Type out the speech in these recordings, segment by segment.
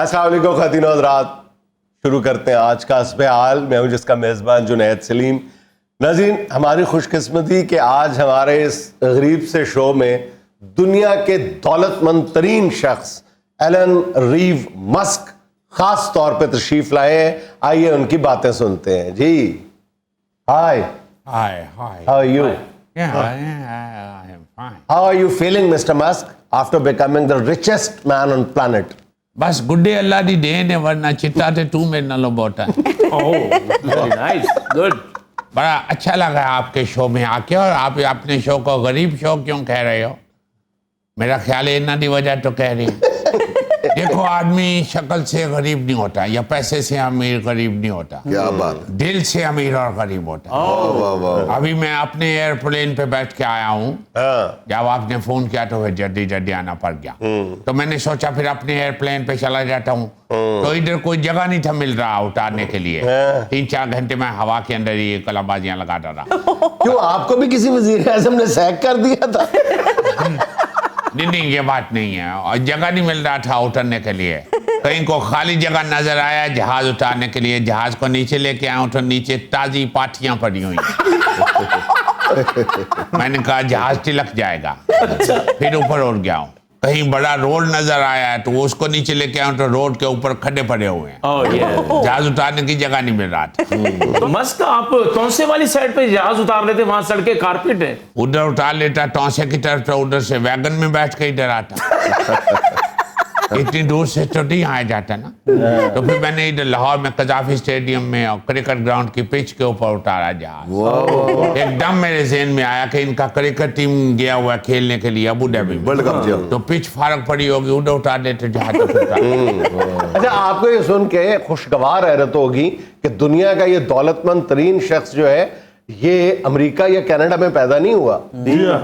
السلام علیکم خواتین و حضرات، شروع کرتے ہیں آج کا حسب حال. میں ہوں جس کا میزبان جنید سلیم. ناظرین، ہماری خوش قسمتی کہ آج ہمارے اس غریب سے شو میں دنیا کے دولت مند ترین شخص ایلن ریو مسک خاص طور پہ تشریف لائے ہیں. آئیے ان کی باتیں سنتے ہیں. جی high. How are you? Yeah, I am fine. How are you feeling, Mr. Musk, after becoming the richest man on planet? بس گڈے اللہ دی دین ہے، ورنہ چٹا تے تو میرے نالوں بوٹا ہے. Oh, very nice. Good. بڑا اچھا لگا آپ کے شو میں آ کے. اور آپ اپنے شو کو غریب شو کیوں کہہ رہے ہو؟ میرا خیال ہے انہاں دی وجہ تو کہہ رہی. دیکھو، آدمی شکل سے غریب نہیں ہوتا، یا پیسے سے امیر غریب نہیں ہوتا، کیا بات، دل سے امیر اور غریب ہوتا ہے. ابھی میں اپنے ایئرپلین پہ بیٹھ کے آیا ہوں. جب آپ نے فون کیا تو جلدی جلدی آنا پڑ گیا. تو میں نے سوچا پھر اپنے ایئرپلین پہ چلا جاتا ہوں. تو ادھر کوئی جگہ نہیں تھا مل رہا اتارنے کے لیے. 3-4 گھنٹے میں ہوا کے اندر ہی کلام بازیاں لگاتا رہا. کیوں آپ کو بھی کسی وزیر اعظم نے سیک کر دیا تھا؟ نہیں، یہ بات نہیں ہے. اور جگہ نہیں مل رہا تھا اترنے کے لیے. کہیں کو خالی جگہ نظر آیا جہاز اتارنے کے لیے. جہاز کو نیچے لے کے آؤں تو نیچے تازی پاٹیاں پڑی ہوئی. میں نے کہا جہاز تلک جائے گا. پھر اوپر اڑ گیا ہوں. کہیں بڑا روڈ نظر آیا ہے تو اس کو نیچے لے کے آؤں تو روڈ کے اوپر کھڈے پڑے ہوئے ہیں. جہاز اتارنے کی جگہ نہیں مل رہا تھا. تو مسک آپ تونسے والی سائڈ پہ جہاز اتار لیتے، وہاں سڑکیں کارپیٹ ہے. ادھر اتار لیتا ٹونسے کی طرف سے، ادھر سے ویگن میں بیٹھ کے ادھر آتا. اتنی دور سے تو نہیں آیا جاتا نا. تو پھر میں نے ادھر لاہور میں قذافی اسٹیڈیم میں اور کرکٹ گراؤنڈ کی پچ کے اوپر اتارا جہاز. ایک دم میرے ذہن میں آیا کہ ان کا کرکٹ ٹیم گیا ہوا ہے کھیلنے کے لیے ابو دھابی ورلڈ کپ. تو پچ فارغ پڑی ہوگی، ادھر اتار دیتے جہاز. اچھا، آپ کو یہ سن کے خوشگوار حیرت ہوگی کہ دنیا کا یہ دولت مند ترین شخص جو ہے یہ امریکہ یا کینیڈا میں پیدا نہیں ہوا،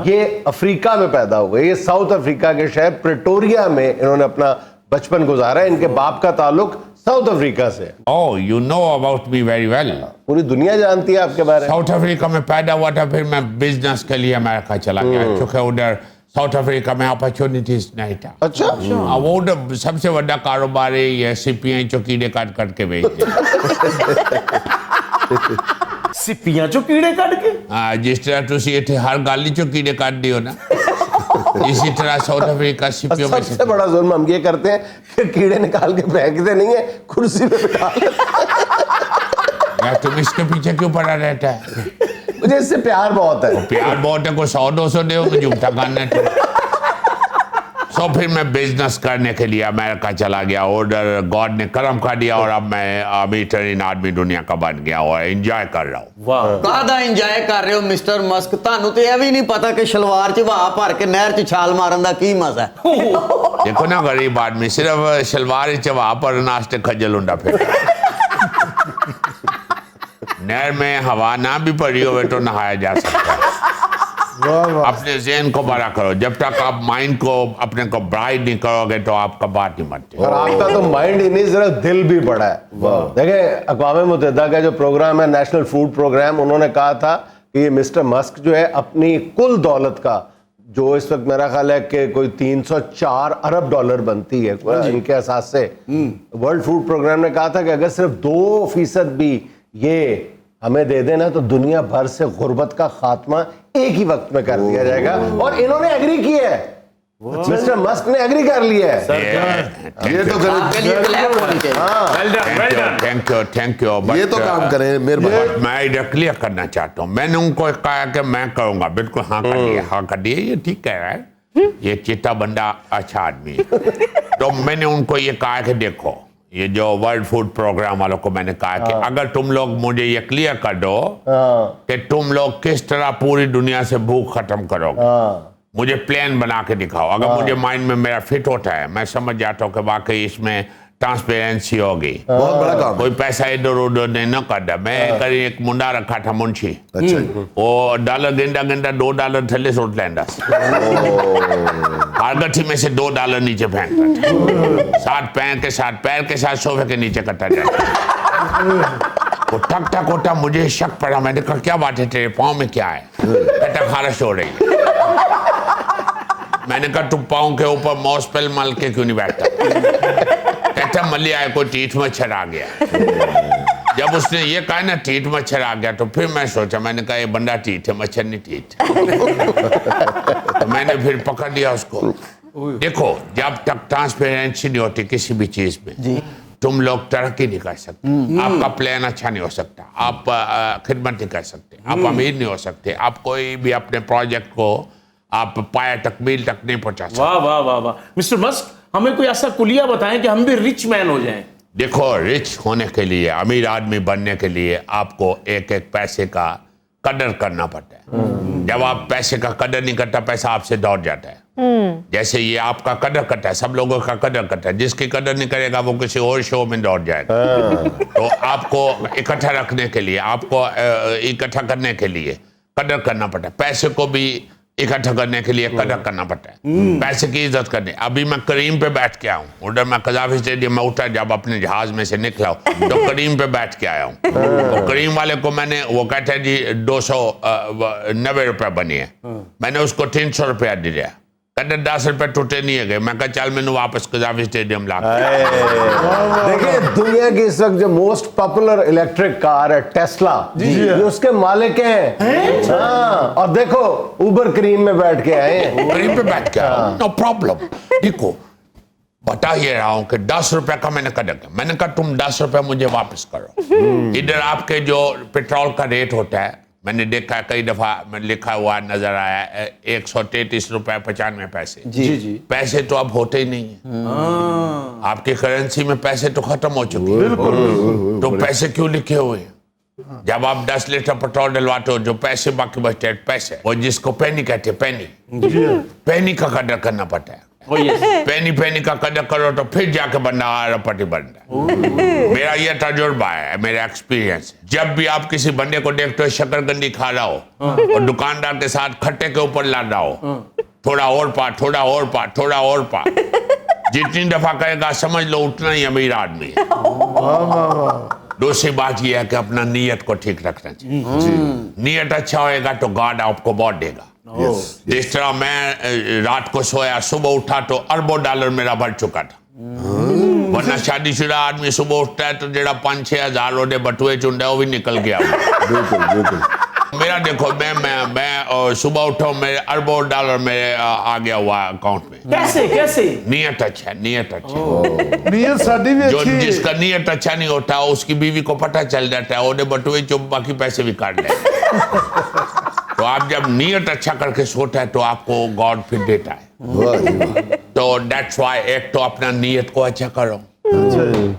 یہ افریقہ میں پیدا ہوا. یہ ساؤتھ افریقہ کے شہر پریٹوریا میں انہوں نے اپنا بچپن گزارا. ان کے باپ کا تعلق ساؤتھ افریقہ سے. Oh, you know about me very well. پوری دنیا جانتی ہے آپ کے بارے میں. ساؤتھ افریقہ میں پیدا ہوا تھا، پھر میں بزنس کے لیے امریکہ چلا گیا چونکہ ادھر ساؤتھ افریقہ میں اپرچونیٹیز نہیں تھا. اچھا، وہ ادھر سب سے بڑا کاروبار ہے یہ سپیاں جو کیڑے کاٹ کر کے بیچتے. سپیاں جو کیڑے کاٹ کے؟ جس طرح تسی اتنے ہر گالی چو کیڑے کاٹ دیو نا، اسی طرح ساؤتھ افریقہ سپیوں میں سب سے بڑا ظلم ہم یہ کرتے ہیں کہ کیڑے نکال کے پھینکتے نہیں ہیں، کرسی پہ بٹھا تم اس کے پیچھے کیوں پڑا رہتا ہے؟ مجھے اس سے پیار بہت ہے. پیار بہت ہے، کوئی 100-200 دے مجھے جھوٹا کرنا ہے. تو پھر میں بزنس کرنے کے لیے امریکہ چلا گیا. آرڈر گاڈ نے کرم کر دیا اور اب میں امیر ترین آدمی دنیا کا بن گیا اور انجوائے کر رہا ہوں. کہدا انجوائے کر رہے ہو مسٹر مسک؟ تانوں تے یہ بھی نہیں پتا کہ شلوار چ وا بھر کے نہر چ چھال مارن دا کی مزہ ہے. دیکھو نا، غریب آدمی صرف شلوار چوا پر ناشتے کھجل ہوندا پھر. نہر میں ہوا نہ بھی پڑی ہوئے تو نہایا جا سکتا ہے. اپنے ذہن کو بڑا کرو. جب تک آپ مائنڈ کو اپنے کو برائٹ نہیں کرو گے تو آپ کا بات نہیں بنتی. اور آپ کا تو مائنڈ ہی نہیں، صرف دل بھی بڑا ہے. دیکھیں، اقوام متحدہ کا جو پروگرام ہے نیشنل فوڈ پروگرام، انہوں نے کہا تھا کہ یہ مسٹر مسک جو ہے اپنی کل دولت کا، جو اس وقت میرا خیال ہے کہ کوئی 304 ارب ڈالر بنتی ہے ان کے اساس سے، ورلڈ فوڈ پروگرام نے کہا تھا کہ اگر صرف 2% بھی یہ ہمیں دے دینا تو دنیا بھر سے غربت کا خاتمہ ایک ہی وقت میں کر دیا جائے گا. اور انہوں نے ایگری کی ہے، مسٹر مسک نے ایگری کر لیا ہے. یہ تو تھینک یو. یہ تو کام کریں. میں ادھر کلیئر کرنا چاہتا ہوں. میں نے ان کو کہا کہ میں کروں گا. بالکل ہاں کر دیے. یہ ٹھیک کہہ رہا ہے، یہ چیتا بندہ اچھا آدمی. تو میں نے ان کو یہ کہا کہ دیکھو، یہ جو ورلڈ فوڈ پروگرام والوں کو میں نے کہا کہ اگر تم لوگ مجھے یہ کلیئر کر دو کہ تم لوگ کس طرح پوری دنیا سے بھوک ختم کرو گے، مجھے پلان بنا کے دکھاؤ. اگر مجھے مائنڈ میں میرا فٹ ہوتا ہے، میں سمجھ جاتا ہوں کہ واقعی اس میں ٹرانسپیرنسی ہوگی. بہت بڑا کام. کوئی پیسہ ادھر ادھر نہیں کرتا. میں ایک منڈا رکھا تھا منشی، وہ ڈالر گنڈا $2 تھلے سوٹ لیندا، ہر گٹھی میں سے $2 نیچے پھینکتا، ساتھ پیر کے ساتھ صوفے کے نیچے کٹا جاتا. وہ ٹک ٹک ہوتا. مجھے شک پڑا. میں نے کہا کیا بات ہے، تیرے پاؤں میں کیا ہے؟ کہتا خارش ہو رہی ہے. میں نے کہا تم پاؤں کے اوپر موس پل مل کے کیوں نہیں بیٹھتا؟ कहता मलिया को टीठ मच्छर आ गया। जब उसने ये कहा ना टीठ मच्छर आ गया, तो फिर मैं सोचा, मैंने कहा ये बंदा टीठ है, मच्छर नहीं टीठ। तो मैंने फिर पकड़ लिया उसको। देखो, जब तक ट्रांसपेरेंसी नहीं होती किसी भी चीज में जी, तुम लोग तरक्की नहीं कर सकते। आपका प्लान अच्छा नहीं हो सकता, आप खिदमत नहीं कर सकते, आप अमीर नहीं हो सकते, आप कोई भी अपने प्रोजेक्ट को आप पाया तकमील तक नहीं पहुंचा सकते। वाह वाह वाह वाह। मिस्टर मस्क, हमें कोई ऐसा कुलिया बताएं कि हम भी रिच मैन हो जाएं। देखो, रिच होने के लिए, अमीर आदमी बनने के लिए आपको एक एक पैसे का कदर करना पड़ता है। जब आप पैसे का कदर नहीं करता, पैसा आपसे दौड़ जाता है। जैसे ये आपका कदर करता है, सब लोगों का कदर करता है। जिसकी कदर नहीं करेगा वो किसी और शो में दौड़ जाएगा। तो आपको इकट्ठा रखने के लिए, आपको इकट्ठा करने के लिए कदर करना पड़ता है। पैसे को भी इकट्ठा करने के लिए कदर करना पड़ता है, पैसे की इज्जत करनी। अभी मैं करीम पे बैठ के आया हूँ, उधर मैं कज़ाफ़ी स्टेडियम में उठा, जब अपने जहाज में से निकला हूँ तो करीम पे बैठ के आया हूँ। तो करीम वाले को मैंने, वो कहते हैं जी 290 रुपये बनी है, मैंने उसको 300 रुपया दिया। कहते 10 रुपये टूटे नहीं है गए। मैं कहा चल मैंने वापस कज़ाफ़ी स्टेडियम ला। देखिए, दुनिया की इस वक्त जो मोस्ट पॉपुलर इलेक्ट्रिक कार है टेस्ला, ये उसके मालिक हैं। हाँ, और देखो उबर करीम में बैठ के आए हैं। करीम पे बैठ के आया, नो प्रॉब्लम। देखो, बता ये रहा हूँ कि 10 रुपए का मैंने कदर किया। मैंने कहा तुम 10 रुपए मुझे वापस करो। इधर आपके जो पेट्रोल का रेट होता है, मैंने देखा कई दफा मैं लिखा हुआ नजर आया 133 रुपए 95 पैसे। जी। पैसे तो अब होते ही नहीं है। आपकी करेंसी में पैसे तो खत्म हो चुके हैं। तो पैसे क्यों लिखे हुए हैं? जब आप 10 लीटर पेट्रोल डलवाते हो, जो पैसे बाकी बचते हैं पैसे, वो जिसको पेनी कहते हैं, पेनी का कदर करना पड़ता है। पेनी का कदर करो तो फिर जाके बंदा अरबपति बनता है। मेरा ये तजुर्बा है, मेरा एक्सपीरियंस। जब भी आप किसी बंदे को देखते हो शकरकंदी खा रहा हो और दुकानदार के साथ खट्टे के ऊपर ला रहा हो, थोड़ा और पा, थोड़ा और पा, थोड़ा और पा, जितनी दफा कहेगा समझ लो उतना ही अमीर आदमी है। दूसरी बात यह है कि अपना नीयत को ठीक रखना चाहिए। नीयत अच्छा होएगा तो गॉड आपको बहुत देगा। जिस तरह मैं रात को सोया, सुबह उठा तो अरबों डॉलर मेरा बढ़ चुका था। वरना शादीशुदा आदमी सुबह उठता है तो जेड़ा 5-6 हजार रोडे बटुए चुंडा वो भी निकल गया। बिल्कुल। मेरा देखो, मैं सुबह उठा, मेरे अरबों डॉलर मेरे आ गया हुआ अकाउंट में। कैसे? नीयत अच्छा है। नीयत साडी भी जो अच्छी है। जिसका नीयत अच्छा नहीं होता उसकी बीवी को पता चल जाता है, ओडे बटुए चुप, बाकी पैसे भी काट ले। तो आप जब नीयत अच्छा करके सोता है तो आपको गॉड फिर देता है। तो दैट्स व्हाई एक तो अपना नीयत को अच्छा करो,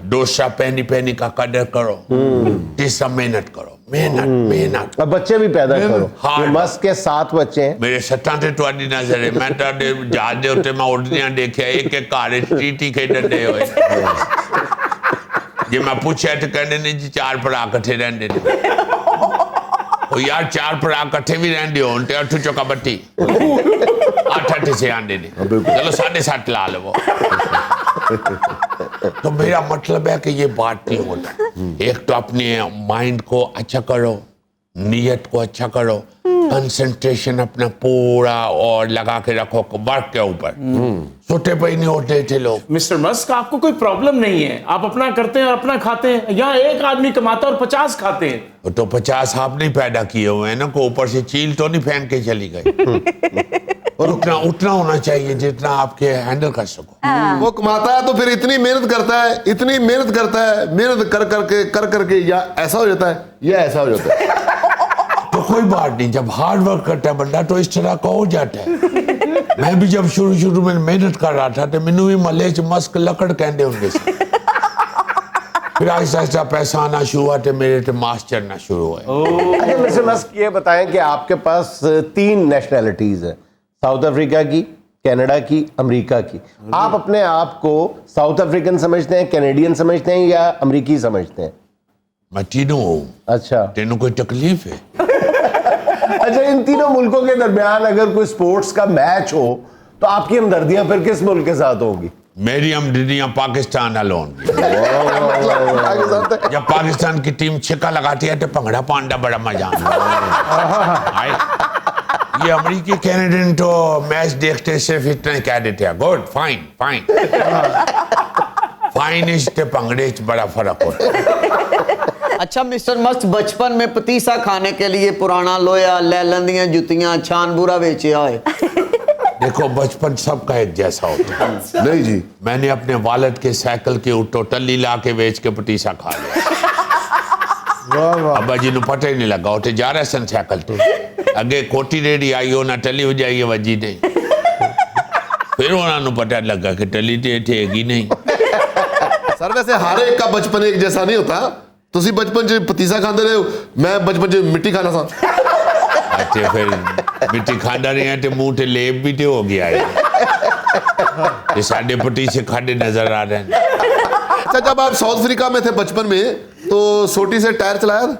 दूसरा पेनी का कदर करो, तीसरा मेहनत करो। मेहनत और बच्चे भी पैदा करो। हाँ। ये मस्क के 7 बच्चे हैं। मेरे 7 ਤੁਹਾਡੀ ਨਜ਼ਰ ਹੈ। ਮੈਂ ਤਾਂ ਜਹਾਜ਼ ਦੇ ਉੱਤੇ ਮੈਂ ਉੜਦਿਆਂ ਦੇਖਿਆ, ਇੱਕ ਘਰ ਟੀਟੀ ਖੇਡਣ ਦੇ ਹੋਏ। ਜੇ ਮੈਂ ਪੁੱਛਿਆ ਤਾਂ ਕਹਿੰਦੇ ਨੇ ਜੀ 4 ਭਰਾ ਇਕੱਠੇ ਰਹਿੰਦੇ ਨੇ। ਉਹ ਯਾਰ 4 ਭਰਾ ਇਕੱਠੇ ਵੀ ਰਹਿੰਦੇ ਹੋਣ ਤੇ 8 ਚੋਂ ਕਬੱਡੀ 8 से आंदे ने, चलो 7.5 ला लो। तो मेरा मतलब है कि ये बात नहीं होता। एक तो अपने माइंड को अच्छा करो, नीयत को अच्छा करो, कंसंट्रेशन अपना पूरा और लगा के रखो वर्क के ऊपर। सोते पे ही नहीं होते थे लोग। मिस्टर मस्क, आपको कोई प्रॉब्लम नहीं है, आप अपना करते हैं और अपना खाते हैं। यहाँ एक आदमी कमाता है और 50 खाते हैं। तो 50 आप नहीं पैदा किए हुए हैं ना, को ऊपर से चील तो नहीं फेंक के चली गई। और उतना होना चाहिए जितना आपके हैंडल कर सको। वो कमाता है तो फिर इतनी मेहनत करता है, मेहनत कर करके या ऐसा हो जाता है या ऐसा हो जाता है। तो कोई बात नहीं, जब हार्ड वर्क करता है बंदा तो इस तरह का हो जाता है। मैं भी जब शुरू में मेहनत कर रहा था तो मैनू भी मले च मस्क लकड़ कहते होंगे से। फिर आहिस्ता पैसा आना शुरू हुआ तो मेरे तो मास चढ़ना शुरू हुआ। अच्छा मिस्टर मस्क, ये बताएं कि आपके पास 3 नेशनैलिटीज है, साउथ अफ्रीका की, कनाडा की, अमेरिका की। आप अपने आप को साउथ अफ्रीकन समझते हैं, कैनेडियन समझते हैं या अमेरिकी समझते हैं? मैं तीनों हूँ। अच्छा। तेनों कोई तकलीफ है? अच्छा, इन तीनों मुल्कों के दरमियान अगर कोई स्पोर्ट्स का मैच हो तो आपकी हमदर्दियां फिर किस मुल्क के साथ होंगी? मेरी हमदर्दियां पाकिस्तान वालों होंगी। जब पाकिस्तान की टीम छिक्का लगाती है तो भंगड़ा पांडा बड़ा मजा आता है। ये अमेरिकी कैनेडियन तो मैच देखते सिर्फ इतना ही कह देते हैं, गुड, फाइन। फाइनिश ते भंगड़े च बड़ा फर्क होता है। अच्छा मिस्टर मस्क, बचपन में पतीसा खाने के लिए पुराना लोया, लैलन दियां जुतियां, छानबूरा बेचिया होए? देखो बचपन सबका एक जैसा होता है। नहीं जी, मैंने अपने वालद के साइकिल के ऊपर टल्ली ला के बेच के पतीसा खा लिया। वाह वाह अब्बा जी ने पता ही नहीं लगा, उठे जा रहे सन साइकिल ते अगे कोटी रेडी आई हो ना टल्ली हो जाइए वजी नहीं, फिर उन्होंने पता लगा कि टल्ली ते ठेगी नहीं। सर वैसे हर एक का बचपन एक जैसा नहीं होता। ਤੁਸੀਂ ਬਚਪਨ 'ਚ ਪਤੀਸਾ ਖਾਂਦੇ ਰਹੇ ਹੋ, ਮੈਂ ਬਚਪਨ 'ਚ ਮਿੱਟੀ ਖਾਣਾ ਸਾਂ। ते फिर मिट्टी खांदा रहे हैं ते मुंह ते लेप भी ते हो गया है, ये साढ़े पतीसे खाने नजर आ रहे हैं। अच्छा जब आप साउथ अफ्रीका में थे बचपन में तो सोटी से टायर चलाया था?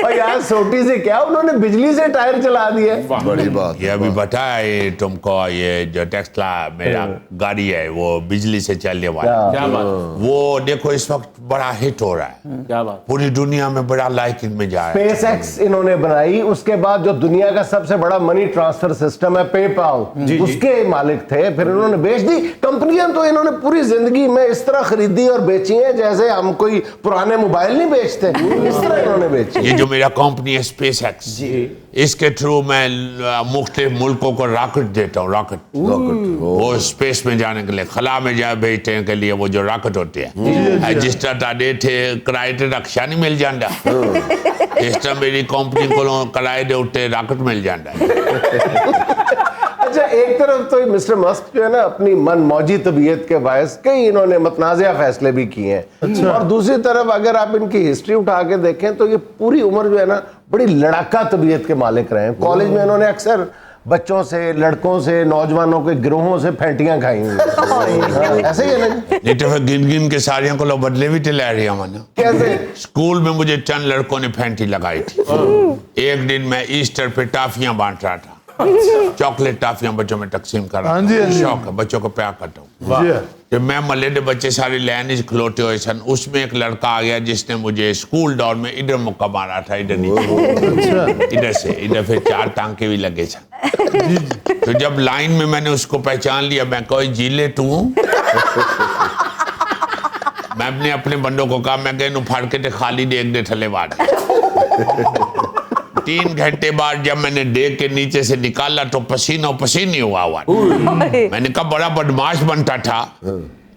और यार सोटी से क्या, उन्होंने बिजली से टायर चला दिए। बड़ी बात। ये अभी बताया ये तुमको, ये जो टेस्ला मेरा गाड़ी है वो बिजली से चलने वाला, क्या बात, वो देखो इस वक्त बड़ा हिट हो रहा है, क्या बात। पूरी दुनिया में बड़ा लाइकिंग में जा रहा है। SpaceX इन्होंने बनाई, उसके बाद जो दुनिया का सबसे बड़ा मनी ट्रांसफर सिस्टम है पेपाल, उसके मालिक थे, फिर इन्होंने बेच दी। कंपनियां तो इन्होंने पूरी जिंदगी में इस तरह खरीदी और बेची हैं जैसे हम कोई पुराने मोबाइल नहीं बेचते, इस तरह इन्होंने बेची। ये जो मेरा कंपनी है SpaceX, इसके थ्रू मैं मुख्तलिफ मुल्कों को रॉकेट देता हूँ। रॉकेट वो स्पेस में जाने के लिए, खला में जा भेजने के लिए वो जो रॉकेट होते हैं, जिस तरह ताडे थे किराए ते रक्षा नहीं मिल जाता, इस तरह मेरी कंपनी को किराए दे उत्ते रॉकेट मिल जाता। अच्छा एक तरफ तो मिस्टर मस्क जो है ना अपनी मन मौजी तबीयत के बायस कई इन्होंने मतनाज़िया फैसले भी किए हैं, और दूसरी तरफ अगर आप इनकी हिस्ट्री उठा के देखें तो ये पूरी उम्र जो है ना बड़ी लड़ाका तबीयत के मालिक रहे हैं। कॉलेज में इन्होंने अक्सर बच्चों से, लड़कों से, नौजवानों के गिरोहों से फेंटियां खाई हुई। ऐसे ही है ना? नहीं तो फिर गिन गिन के सारियों को बदले भी तो ले रही है। कैसे? स्कूल में मुझे चंद लड़कों ने फेंटी लगाई थी। एक दिन मैं ईस्टर पे टाफियां बांट रहा था, चॉकलेट टाफियां बच्चों में तकसीम कर रहा हाँ जी, हाँ था, जी। शौक है बच्चों को प्यार करता हूँ। जी जब मैं मल्ले के बच्चे सारे लाइन खलोते हुए सन, उसमें एक लड़का आ गया जिसने मुझे स्कूल दौर में इधर मुक्का मारा था, इधर नीचे, इधर से इधर, फिर 4 टांके भी लगे थे। तो जब लाइन में मैंने उसको पहचान लिया, मैं कोई जीले तू, मैं अपने बंदों को कहा, मैं कहूँ फाड़ के खाली देख दे थले बार। 3 घंटे बाद जब मैंने देख के नीचे से निकाला तो पसीना पसीनी हुआ। मैंने कहा बड़ा बदमाश बनता था,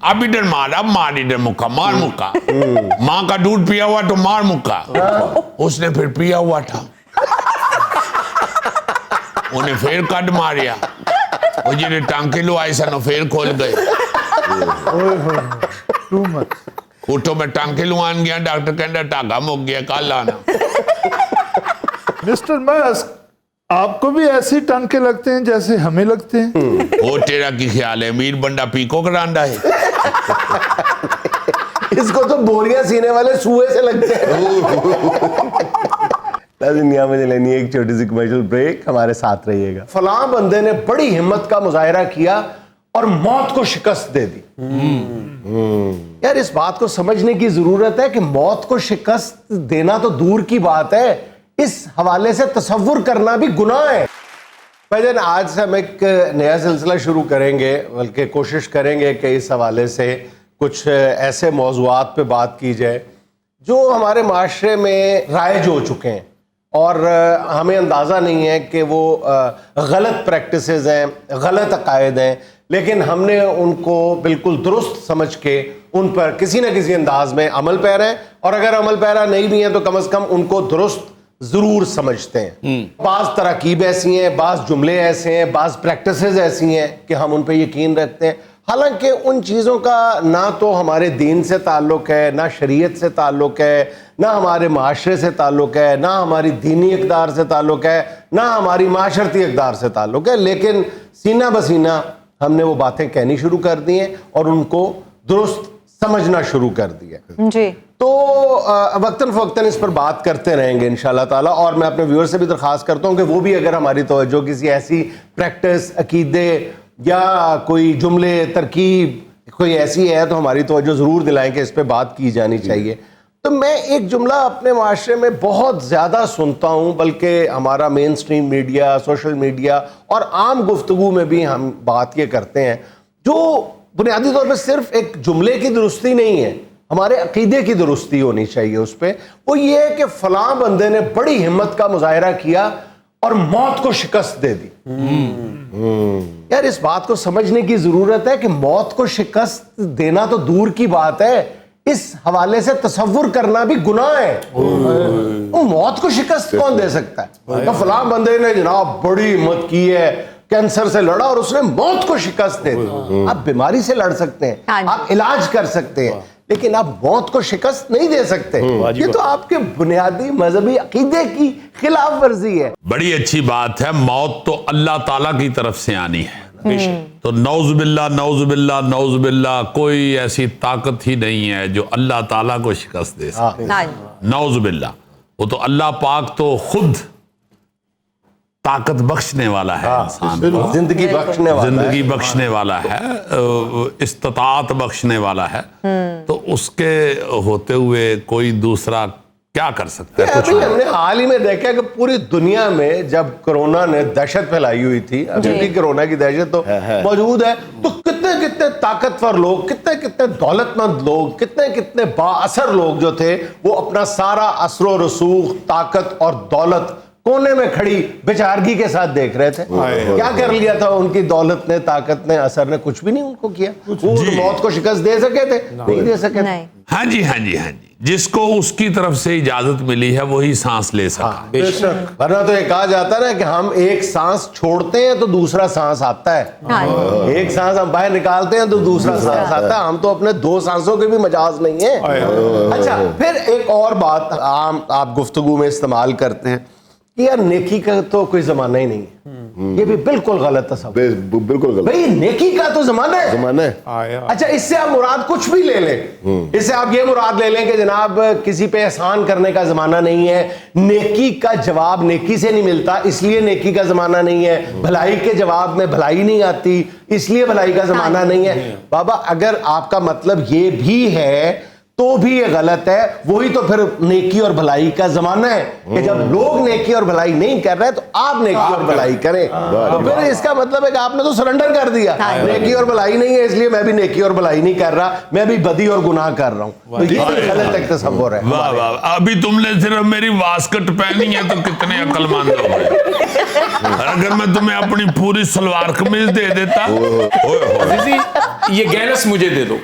अब इधर मार, अब मार, इधर मुक्का मार, मुक्का माँ का दूध पिया हुआ तो मार मुक्का। उसने फिर पिया हुआ था, उन्हें फिर कद मारिया, मुझे टांके लो आए सन फिर खोल गए। Too much. उठो मैं टांके लुआन गया, डॉक्टर कहता धागा मुक गया, कल आना। मिस्टर मस्क, आपको भी ऐसे टांके लगते हैं जैसे हमें लगते हैं? वो तेरा की ख्याल है, मीर बंदा पीको करांडा है। इसको तो बोरियां सीने वाले सुए से लगते हैं। दुनिया में लेनी एक छोटी सी कमर्शियल ब्रेक, हमारे साथ रहिएगा। फलां बंदे ने बड़ी हिम्मत का मुजाहिरा किया और मौत को शिकस्त दे दी। यार इस बात को समझने की जरूरत है कि मौत को शिकस्त देना तो दूर की बात है, इस हवाले से तसव्वुर करना भी गुनाह है। भाईजान आज से हम एक नया सिलसिला शुरू करेंगे, बल्कि कोशिश करेंगे कि इस हवाले से कुछ ऐसे मौज़ूआत पे बात की जाए जो हमारे माशरे में राइज हो चुके हैं और हमें अंदाज़ा नहीं है कि वो गलत प्रैक्टिसेस हैं, गलत अकायद हैं, लेकिन हमने उनको बिल्कुल दुरुस्त समझ के उन पर किसी न किसी अंदाज में अमल पैरा है, और अगर अमल पैरा नहीं भी हैं तो कम से कम उनको दुरुस्त जरूर समझते हैं। बाज़ तरकीब ऐसी हैं, बाज़ जुमले ऐसे हैं, बाज़ प्रैक्टिसेस ऐसी हैं कि हम उन पर यकीन रखते हैं, हालांकि उन चीज़ों का ना तो हमारे दीन से ताल्लुक़ है, ना शरीयत से ताल्लुक़ है, ना हमारे माशरे से ताल्लुक़ है, ना हमारी दीनी इक़दार से ताल्लुक़ है, ना हमारी माशरती इक़दार से ताल्लुक़ है, लेकिन सीना बसीना हमने वो बातें कहनी शुरू कर दी हैं और उनको दुरुस्त समझना शुरू कर दिया जी। तो वक्तन फ़वक्तन इस पर बात करते रहेंगे इंशाल्लाह ताला, और मैं अपने व्यूअर से भी दरख्वास्त करता हूँ कि वो भी अगर हमारी तवज्जो किसी ऐसी प्रैक्टिस, अकीदे या कोई जुमले, तरकीब कोई ऐसी है तो हमारी तवज्जो ज़रूर दिलाएं कि इस पर बात की जानी चाहिए। तो मैं एक जुमला अपने माशरे में बहुत ज़्यादा सुनता हूँ, बल्कि हमारा main stream media, social media और आम गुफ्तगू में भी हम बात ये करते हैं, जो بنیادی طور پہ صرف ایک جملے کی درستی نہیں ہے, ہمارے عقیدے کی درستی ہونی چاہیے اس پہ. وہ یہ ہے کہ فلاں بندے نے بڑی ہمت کا مظاہرہ کیا اور موت کو شکست دے دی. یار اس بات کو سمجھنے کی ضرورت ہے کہ موت کو شکست دینا تو دور کی بات ہے, اس حوالے سے تصور کرنا بھی گناہ ہے. موت کو شکست کون دے سکتا ہے؟ تو فلاں بندے نے جناب بڑی ہمت کی ہے, کینسر سے لڑا اور اس نے موت کو شکست دے دی. آپ بیماری سے لڑ سکتے ہیں, آپ علاج کر سکتے ہیں, لیکن آپ موت کو شکست نہیں دے سکتے. یہ تو آپ کے بنیادی مذہبی عقیدے کی خلاف ورزی ہے. بڑی اچھی بات ہے, موت تو اللہ تعالیٰ کی طرف سے آنی ہے. تو نعوذ باللہ نعوذ باللہ نعوذ باللہ, کوئی ایسی طاقت ہی نہیں ہے جو اللہ تعالیٰ کو شکست دے سکے. نعوذ باللہ. وہ تو اللہ پاک تو خود طاقت بخشنے والا ہے انسان کو, زندگی بخشنے والا, زندگی بخشنے والا ہے, استطاعت بخشنے والا ہے. تو اس کے ہوتے ہوئے کوئی دوسرا کیا کر سکتا ہے؟ ابھی ہم نے حال ہی میں دیکھا کہ پوری دنیا میں جب کرونا نے دہشت پھیلائی ہوئی تھی, ابھی بھی کرونا کی دہشت تو موجود ہے, تو کتنے کتنے طاقتور لوگ, کتنے کتنے دولت مند لوگ, کتنے کتنے با اثر لوگ جو تھے, وہ اپنا سارا اثر و رسوخ, طاقت اور دولت کونے میں کھڑی بیچارگی کے ساتھ دیکھ رہے تھے. کیا کر لیا تھا ان کی دولت نے, طاقت نے, اثر نے؟ کچھ بھی نہیں ان کو کیا. وہ موت کو شکست دے سکے تھے؟ نہیں دے سکے تھے. ہاں جی ہاں جی ہاں جی, جس کو اس کی طرف سے اجازت ملی ہے وہی سانس لے سکا. ورنہ تو یہ کہا جاتا ہے نا کہ ہم ایک سانس چھوڑتے ہیں تو دوسرا سانس آتا ہے, ایک سانس ہم باہر نکالتے ہیں تو دوسرا سانس آتا ہے. ہم تو اپنے دو سانسوں کے بھی مجاز نہیں ہیں. اچھا, پھر ایک اور بات عام آپ گفتگو میں استعمال کرتے ہیں کہ یار نیکی کا تو کوئی زمانہ ہی نہیں ہے. یہ بھی بالکل غلط تصور, بالکل غلط. بھئی نیکی کا تو زمانہ ہے, زمانہ ہے. اچھا اس سے آپ مراد کچھ بھی لے لیں, اس سے آپ یہ مراد لے لیں کہ جناب کسی پہ احسان کرنے کا زمانہ نہیں ہے, نیکی کا جواب نیکی سے نہیں ملتا اس لیے نیکی کا زمانہ نہیں ہے, بھلائی کے جواب میں بھلائی نہیں آتی اس لیے بھلائی کا زمانہ نہیں ہے. بابا اگر آپ کا مطلب یہ بھی ہے تو بھی یہ غلط ہے. وہی تو پھر نیکی اور بھلائی کا زمانہ ہے کہ جب لوگ نیکی اور بھلائی نہیں کر رہے تو آپ نیکی اور بھلائی کریں. تو پھر اس کا مطلب ہے کہ آپ نے تو سرنڈر کر دیا, نیکی اور بھلائی نہیں ہے اس لیے میں بھی نیکی اور بھلائی نہیں کر رہا, میں بھی بدی اور گناہ کر رہا ہوں. تو یہ بھی غلط ایک تصور ہے. واہ واہ, ابھی تم نے صرف میری واسکٹ پہنی ہے تو کتنے عقل مند ہو گئے. اگر میں تمہیں اپنی پوری سلوار قمیض دے دیتا. یہ گینس مجھے دے دو,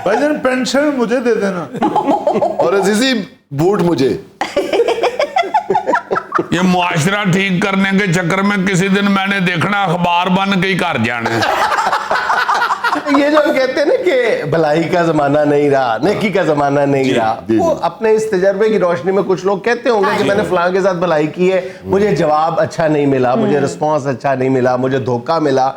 بھائی جان پینشن مجھے دے دینا, اور عزیزی بوٹ مجھے. یہ معاشرہ ٹھیک کرنے کے چکر میں کسی دن میں نے دیکھنا اخبار بن کے ہی گھر جانا ہے. یہ جو ہم کہتے ہیں نا کہ بھلائی کا زمانہ نہیں رہا, نیکی کا زمانہ نہیں رہا, وہ اپنے اس تجربے کی روشنی میں کچھ لوگ کہتے ہوں گے کہ میں نے فلاں کے ساتھ بھلائی کی ہے, مجھے جواب اچھا نہیں ملا, مجھے رسپانس اچھا نہیں ملا, مجھے دھوکہ ملا.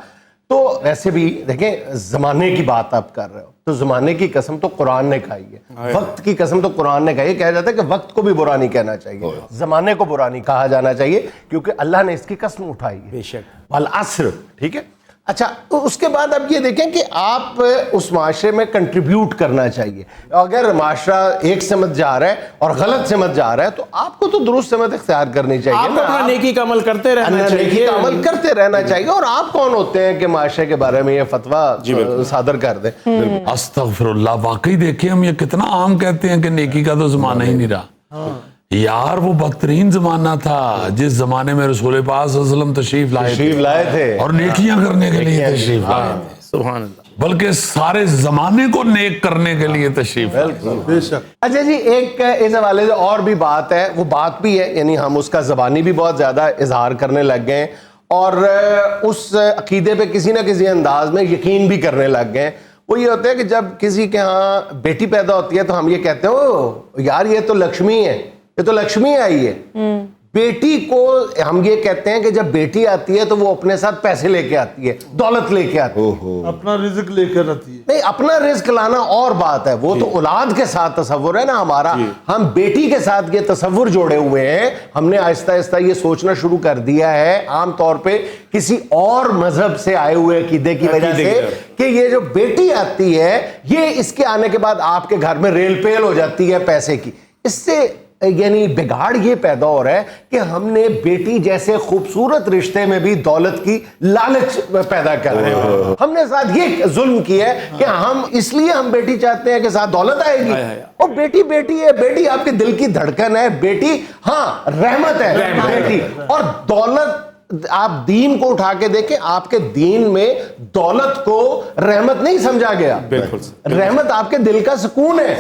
تو ویسے بھی دیکھیں زمانے کی بات آپ کر رہے ہو تو زمانے کی قسم تو قرآن نے کھائی ہے, وقت کی قسم تو قرآن نے کھائی ہے. کہا جاتا ہے کہ وقت کو بھی برا نہیں کہنا چاہیے, زمانے کو برا نہیں کہا جانا چاہیے, کیونکہ اللہ نے اس کی قسم اٹھائی ہے. بے شک. والعصر, ٹھیک ہے. اچھا اس کے بعد اب یہ دیکھیں کہ آپ اس معاشرے میں کنٹریبیوٹ کرنا چاہیے. اگر معاشرہ ایک سمت جا رہا ہے اور غلط سمت جا رہا ہے تو آپ کو تو درست سمت اختیار کرنی چاہیے, آپ اپنا نیکی کا عمل کرتے رہنا نیکی چاہیے, کا عمل کرتے رہنا چاہیے. اور آپ کون ہوتے ہیں کہ معاشرے کے بارے میں یہ فتویٰ صادر کر دیں؟ استغفر اللہ, واقعی دیکھیں ہم یہ کتنا عام کہتے ہیں کہ نیکی کا تو زمانہ ہی نہیں رہا. یار وہ بدترین زمانہ تھا جس زمانے میں رسول پاک صلی اللہ علیہ وسلم تشریف لائے تھے اور نیکیاں کرنے کے لیے تشریف لائے تھے. سبحان اللہ. بلکہ سارے زمانے کو نیک کرنے کے لیے تشریف لائے. اچھا جی, ایک اس حوالے سے اور بھی بات ہے, وہ بات بھی ہے یعنی ہم اس کا زبانی بھی بہت زیادہ اظہار کرنے لگ گئے ہیں اور اس عقیدے پہ کسی نہ کسی انداز میں یقین بھی کرنے لگ گئے ہیں. وہ یہ ہوتا ہے کہ جب کسی کے ہاں بیٹی پیدا ہوتی ہے تو ہم یہ کہتے ہیں او یار یہ تو لکشمی ہے, یہ تو لکشمی آئی ہے. بیٹی کو ہم یہ کہتے ہیں کہ جب بیٹی آتی ہے تو وہ اپنے ساتھ پیسے لے کے آتی ہے, دولت لے کے آتی ہے, اپنا رزق لے کر آتی ہے. نہیں, اپنا رزق لانا اور بات ہے, وہ تو اولاد کے ساتھ تصور ہے نا ہمارا. ہم بیٹی کے ساتھ یہ تصور جوڑے ہوئے ہیں, ہم نے آہستہ آہستہ یہ سوچنا شروع کر دیا ہے عام طور پہ کسی اور مذہب سے آئے ہوئے عقیدے کی وجہ سے کہ یہ جو بیٹی آتی ہے یہ اس کے آنے کے بعد آپ کے گھر میں ریل پیل ہو جاتی ہے پیسے کی. اس سے یعنی بگاڑ یہ پیدا ہو رہا ہے کہ ہم نے بیٹی جیسے خوبصورت رشتے میں بھی دولت کی لالچ پیدا کر رہے ہیں. ہم نے ساتھ یہ ظلم کیا ہے کہ ہم اس لیے ہم بیٹی چاہتے ہیں کہ ساتھ دولت آئے گی. اور بیٹی بیٹی ہے, بیٹی آپ کے دل کی دھڑکن ہے, بیٹی ہاں رحمت ہے بیٹی. اور دولت آپ دین کو اٹھا کے دیکھیں, آپ کے دین میں دولت کو رحمت نہیں سمجھا گیا. بالکل رحمت آپ کے دل کا سکون ہے.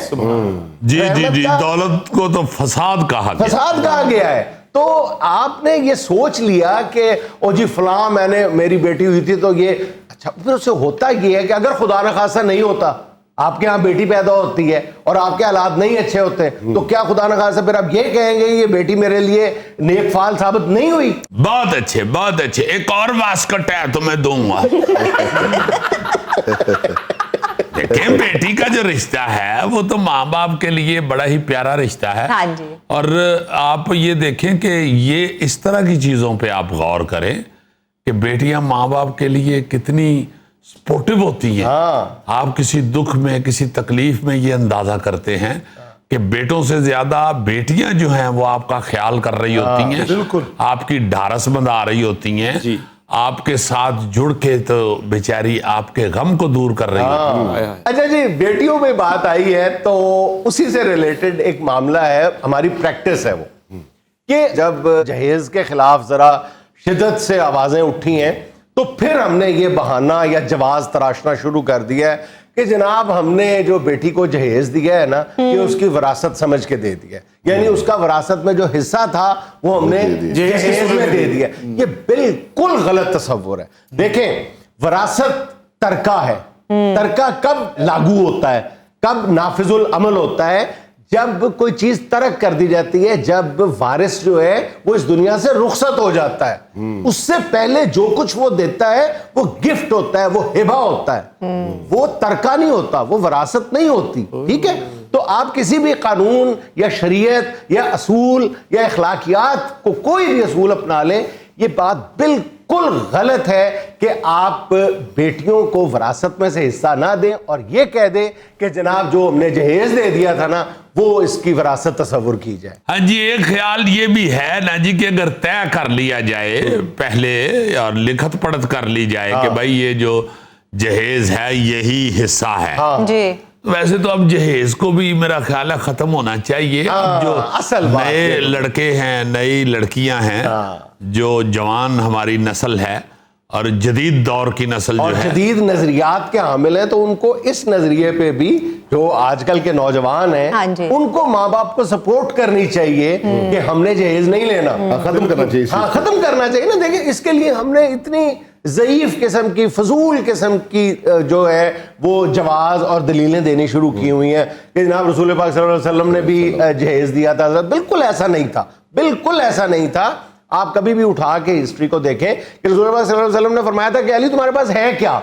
جی جی جی, دولت کو تو فساد کہا گیا. فساد کہا گیا ہے. تو آپ نے یہ سوچ لیا کہ او جی فلاں میں نے میری بیٹی ہوئی تھی تو یہ اچھا. پھر اس سے ہوتا یہ ہے کہ اگر خدا نخواستہ نہیں ہوتا, آپ کے ہاں بیٹی پیدا ہوتی ہے اور آپ کے حالات نہیں اچھے ہوتے, تو کیا خدا نخواستہ پھر آپ یہ کہیں گے یہ بیٹی میرے لیے نیک فال ثابت نہیں ہوئی؟ بہت اچھے بہت اچھے, ایک اور واسکٹ ہے تو میں دوں گا. دیکھیں بیٹی کا جو رشتہ ہے وہ تو ماں باپ کے لیے بڑا ہی پیارا رشتہ ہے. ہاں جی. اور آپ یہ دیکھیں کہ یہ اس طرح کی چیزوں پہ آپ غور کریں کہ بیٹیاں ماں باپ کے لیے کتنی سپورٹیو ہوتی ہیں. آپ کسی دکھ میں کسی تکلیف میں یہ اندازہ کرتے ہیں کہ بیٹوں سے زیادہ بیٹیاں جو ہیں وہ آپ کا خیال کر رہی ہوتی ہیں, بالکل آپ کی ڈھارس بندھا رہی ہوتی ہیں, آپ کے ساتھ جڑ کے تو بیچاری آپ کے غم کو دور کر رہی ہوتی ہیں. اچھا جی, بیٹیوں میں بات آئی ہے تو اسی سے ریلیٹڈ ایک معاملہ ہے, ہماری پریکٹس ہے وہ کہ جب جہیز کے خلاف ذرا شدت سے آوازیں اٹھی ہیں تو پھر ہم نے یہ بہانہ یا جواز تراشنا شروع کر دیا ہے کہ جناب ہم نے جو بیٹی کو جہیز دیا ہے نا یہ اس کی وراثت سمجھ کے دے دیا, یعنی اس کا وراثت میں جو حصہ تھا وہ ہم نے جہیز میں دے دیا. یہ بالکل غلط تصور ہے. دیکھیں وراثت ترکہ ہے, ترکہ کب لاگو ہوتا ہے, کب نافذ العمل ہوتا ہے؟ جب کوئی چیز ترک کر دی جاتی ہے, جب وارث جو ہے وہ اس دنیا سے رخصت ہو جاتا ہے. اس سے پہلے جو کچھ وہ دیتا ہے وہ گفٹ ہوتا ہے, وہ ہبہ ہوتا ہے, وہ ترکہ نہیں ہوتا, وہ وراثت نہیں ہوتی. ٹھیک ہے, تو آپ کسی بھی قانون یا شریعت یا اصول یا اخلاقیات کو کوئی بھی اصول اپنا لیں, یہ بات بالکل غلط ہے کہ آپ بیٹیوں کو وراثت میں سے حصہ نہ دیں اور یہ کہہ دیں کہ جناب جو ہم نے جہیز دے دیا تھا نا وہ اس کی وراثت تصور کی جائے. ہاں جی, ایک خیال یہ بھی ہے نا جی کہ اگر طے کر لیا جائے پہلے اور لکھت پڑھت کر لی جائے کہ بھائی یہ جو جہیز ہے یہی حصہ ہے, جی ویسے تو اب جہیز کو بھی میرا خیال ہے ختم ہونا چاہیے. جو اصل نئے لڑکے ہیں, نئی لڑکیاں ہیں, جو جوان ہماری نسل ہے اور جدید دور کی نسل اور جو ہے, جدید نظریات کے حامل ہیں, تو ان کو اس نظریے پہ بھی جو آج کل کے نوجوان ہیں ان کو ماں باپ کو سپورٹ کرنی چاہیے کہ ہم نے جہیز نہیں لینا, ختم کرنا چاہیے. ہاں ختم کرنا چاہیے نا. دیکھیں اس کے لیے ہم نے اتنی ضعیف قسم کی فضول قسم کی جو ہے وہ جواز اور دلیلیں دینی شروع کی ہوئی ہیں کہ جناب رسول پاک صلی اللہ علیہ وسلم نے بھی جہیز دیا تھا. بالکل ایسا نہیں تھا, بالکل ایسا نہیں تھا. آپ کبھی بھی اٹھا کے ہسٹری کو دیکھیں کہ رسول پاک صلی اللہ علیہ وسلم نے فرمایا تھا کہ علی تمہارے پاس ہے کیا,